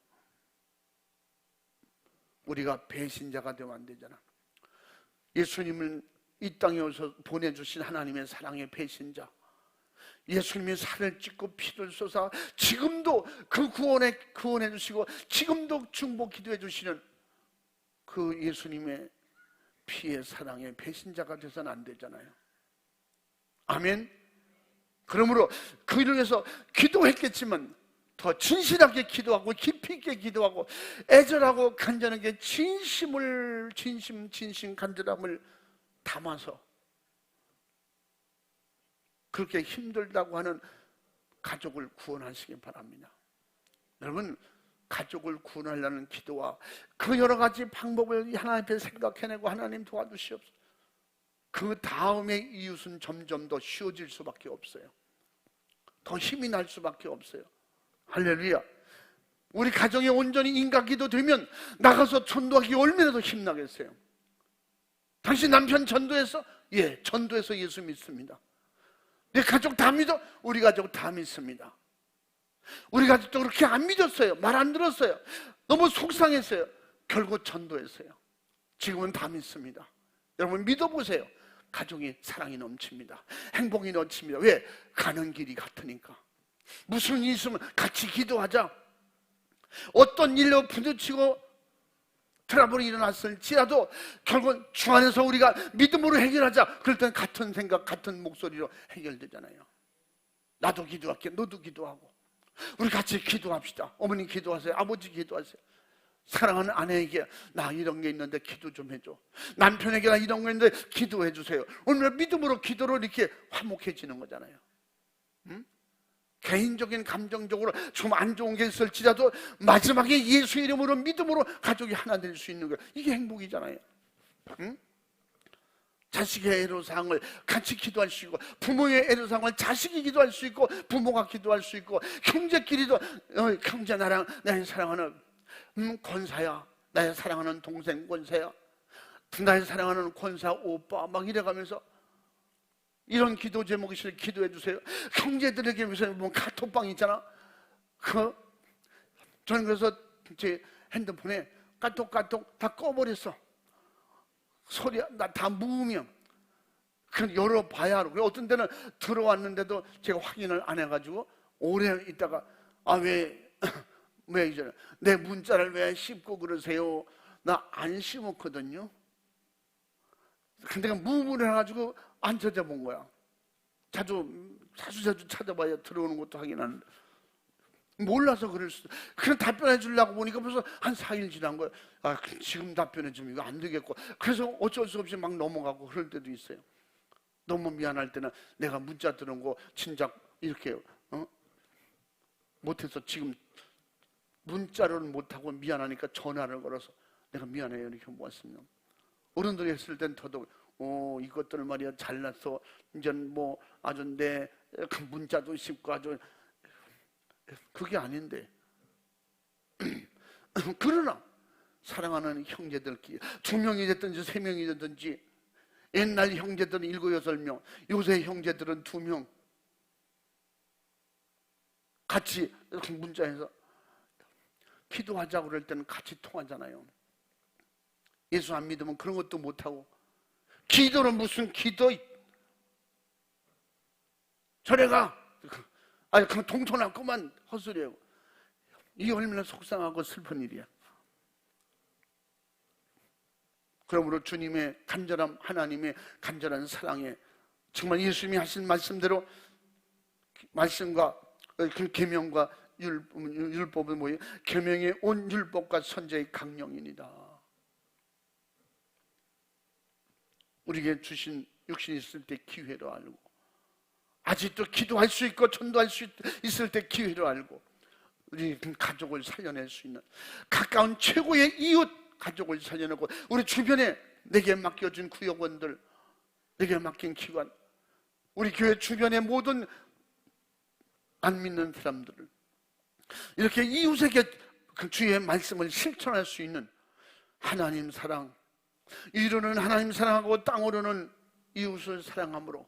우리가 배신자가 되면 안 되잖아. 예수님을 이 땅에 오셔서 보내주신 하나님의 사랑의 배신자, 예수님이 살을 찢고 피를 쏟아 지금도 그 구원해 주시고 지금도 중보 기도해 주시는 그 예수님의 피의 사랑의 배신자가 되서는 안 되잖아요. 아멘. 그러므로 그를 위해서 기도했겠지만 더 진실하게 기도하고 깊이 있게 기도하고 애절하고 간절하게 진심 간절함을 담아서 그렇게 힘들다고 하는 가족을 구원하시기 바랍니다. 여러분, 가족을 구원하려는 기도와 그 여러 가지 방법을 하나님 앞에 생각해내고 하나님 도와주시옵소서. 그 다음에 이웃은 점점 더 쉬워질 수밖에 없어요. 더 힘이 날 수밖에 없어요. 할렐루야. 우리 가정이 온전히 인간기도 되면 나가서 전도하기 얼마나 더 힘나겠어요. 당신 남편 전도해서? 예, 전도해서 예수 믿습니다. 내 가족 다 믿어? 우리 가족 다 믿습니다. 우리 가족도 그렇게 안 믿었어요. 말 안 들었어요. 너무 속상했어요. 결국 전도했어요. 지금은 다 믿습니다. 여러분 믿어보세요. 가족이 사랑이 넘칩니다. 행복이 넘칩니다. 왜? 가는 길이 같으니까. 무슨 일 있으면 같이 기도하자. 어떤 일로 부딪히고 트러블이 일어났을지라도 결국은 주 안에서 우리가 믿음으로 해결하자. 그럴 땐 같은 생각, 같은 목소리로 해결되잖아요. 나도 기도할게, 너도 기도하고 우리 같이 기도합시다. 어머니 기도하세요. 아버지 기도하세요. 사랑하는 아내에게 나 이런 게 있는데 기도 좀 해줘. 남편에게 나 이런 게 있는데 기도해 주세요. 오늘 믿음으로 기도로 이렇게 화목해지는 거잖아요. 응? 개인적인 감정적으로 좀 안 좋은 게 있을지라도 마지막에 예수 이름으로 믿음으로 가족이 하나 될 수 있는 거예요. 이게 행복이잖아요. 응? 자식의 애로사항을 같이 기도할 수 있고, 부모의 애로사항을 자식이 기도할 수 있고, 부모가 기도할 수 있고, 형제끼리도 형제 나랑 나의 사랑하는 권사야, 나의 사랑하는 동생 권사야, 나의 사랑하는 권사 오빠 막 이래가면서 이런 기도 제목이 있으면 기도해 주세요. 형제들에게 위해서 보면 카톡방 있잖아. 저는 그래서 제 핸드폰에 카톡 다 꺼버렸어. 소리 다 무음이야. 그냥 열어봐야 하고, 어떤 때는 들어왔는데도 제가 확인을 안 해가지고 오래 있다가 왜 이제 내 문자를 왜 씹고 그러세요? 나 안 심었거든요. 근데 내가 무문을 해가지고 안 찾아본 거야. 자주 찾아봐야 들어오는 것도 하긴 하는데 몰라서 그럴 수도. 그런 답변해 주려고 보니까 벌써 한 4일 지난 거야. 아, 지금 답변해 주면 이거 안 되겠고. 그래서 어쩔 수 없이 막 넘어가고 그럴 때도 있어요. 너무 미안할 때는 내가 문자 들은 거 진작 이렇게 못해서 지금 문자로는 못하고 미안하니까 전화를 걸어서 내가 미안해요 이렇게 모았으면, 어른들이 했을 땐 더더욱 이것들 말이야 잘났어 이제 뭐 아주 내 문자도 쉽고 아주. 그게 아닌데 그러나 사랑하는 형제들끼리 2명이 됐든지 3명이 됐든지, 옛날 형제들은 7, 8명, 요새 형제들은 2명 같이 이렇게 문자해서 기도하자고 그럴 때는 같이 통하잖아요. 예수 안 믿으면 그런 것도 못하고, 기도는 무슨 기도, 절에 가, 아니 그럼 동서남북만 헛소리하고. 이게 얼마나 속상하고 슬픈 일이야. 그러므로 주님의 간절함, 하나님의 간절한 사랑에 정말 예수님이 하신 말씀대로, 말씀과 그 계명과 율법은 뭐예요? 계명의 온 율법과 선제의 강령이니다. 우리에게 주신 육신 있을 때 기회로 알고, 아직도 기도할 수 있고 전도할 수 있을 때 기회로 알고, 우리 가족을 살려낼 수 있는 가까운 최고의 이웃 가족을 살려내고, 우리 주변에 내게 맡겨준 구역원들, 내게 맡긴 기관, 우리 교회 주변의 모든 안 믿는 사람들을 이렇게 이웃에게 그 주의 말씀을 실천할 수 있는 하나님 사랑, 위로는 하나님 사랑하고 땅으로는 이웃을 사랑함으로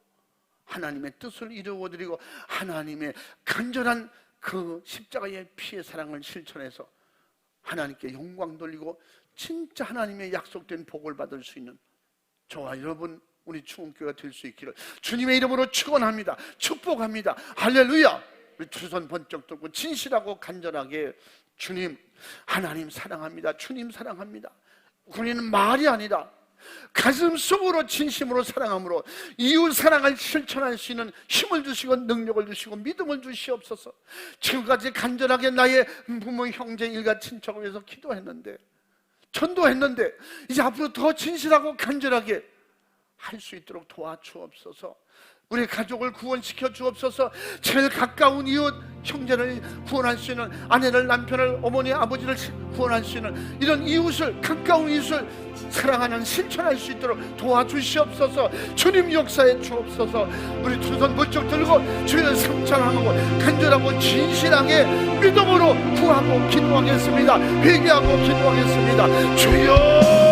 하나님의 뜻을 이루어드리고 하나님의 간절한 그 십자가의 피의 사랑을 실천해서 하나님께 영광 돌리고 진짜 하나님의 약속된 복을 받을 수 있는 저와 여러분, 우리 충원교회가 될 수 있기를 주님의 이름으로 축원합니다. 축복합니다. 할렐루야. 우리 두 손 번쩍 들고 진실하고 간절하게, 주님 하나님 사랑합니다. 주님 사랑합니다. 우리는 말이 아니라 가슴 속으로 진심으로 사랑함으로 이웃 사랑을 실천할 수 있는 힘을 주시고 능력을 주시고 믿음을 주시옵소서. 지금까지 간절하게 나의 부모, 형제, 일가, 친척을 위해서 기도했는데, 전도했는데, 이제 앞으로 더 진실하고 간절하게 할 수 있도록 도와주옵소서. 우리 가족을 구원시켜 주옵소서. 제일 가까운 이웃, 형제를 구원할 수 있는, 아내를, 남편을, 어머니, 아버지를 구원할 수 있는 이런 이웃을, 가까운 이웃을 사랑하는 실천할 수 있도록 도와주시옵소서. 주님 역사에 주옵소서. 우리 두 손 번쩍 들고 주님을 성찬하고 간절하고 진실하게 믿음으로 구하고 기도하겠습니다. 회개하고 기도하겠습니다. 주여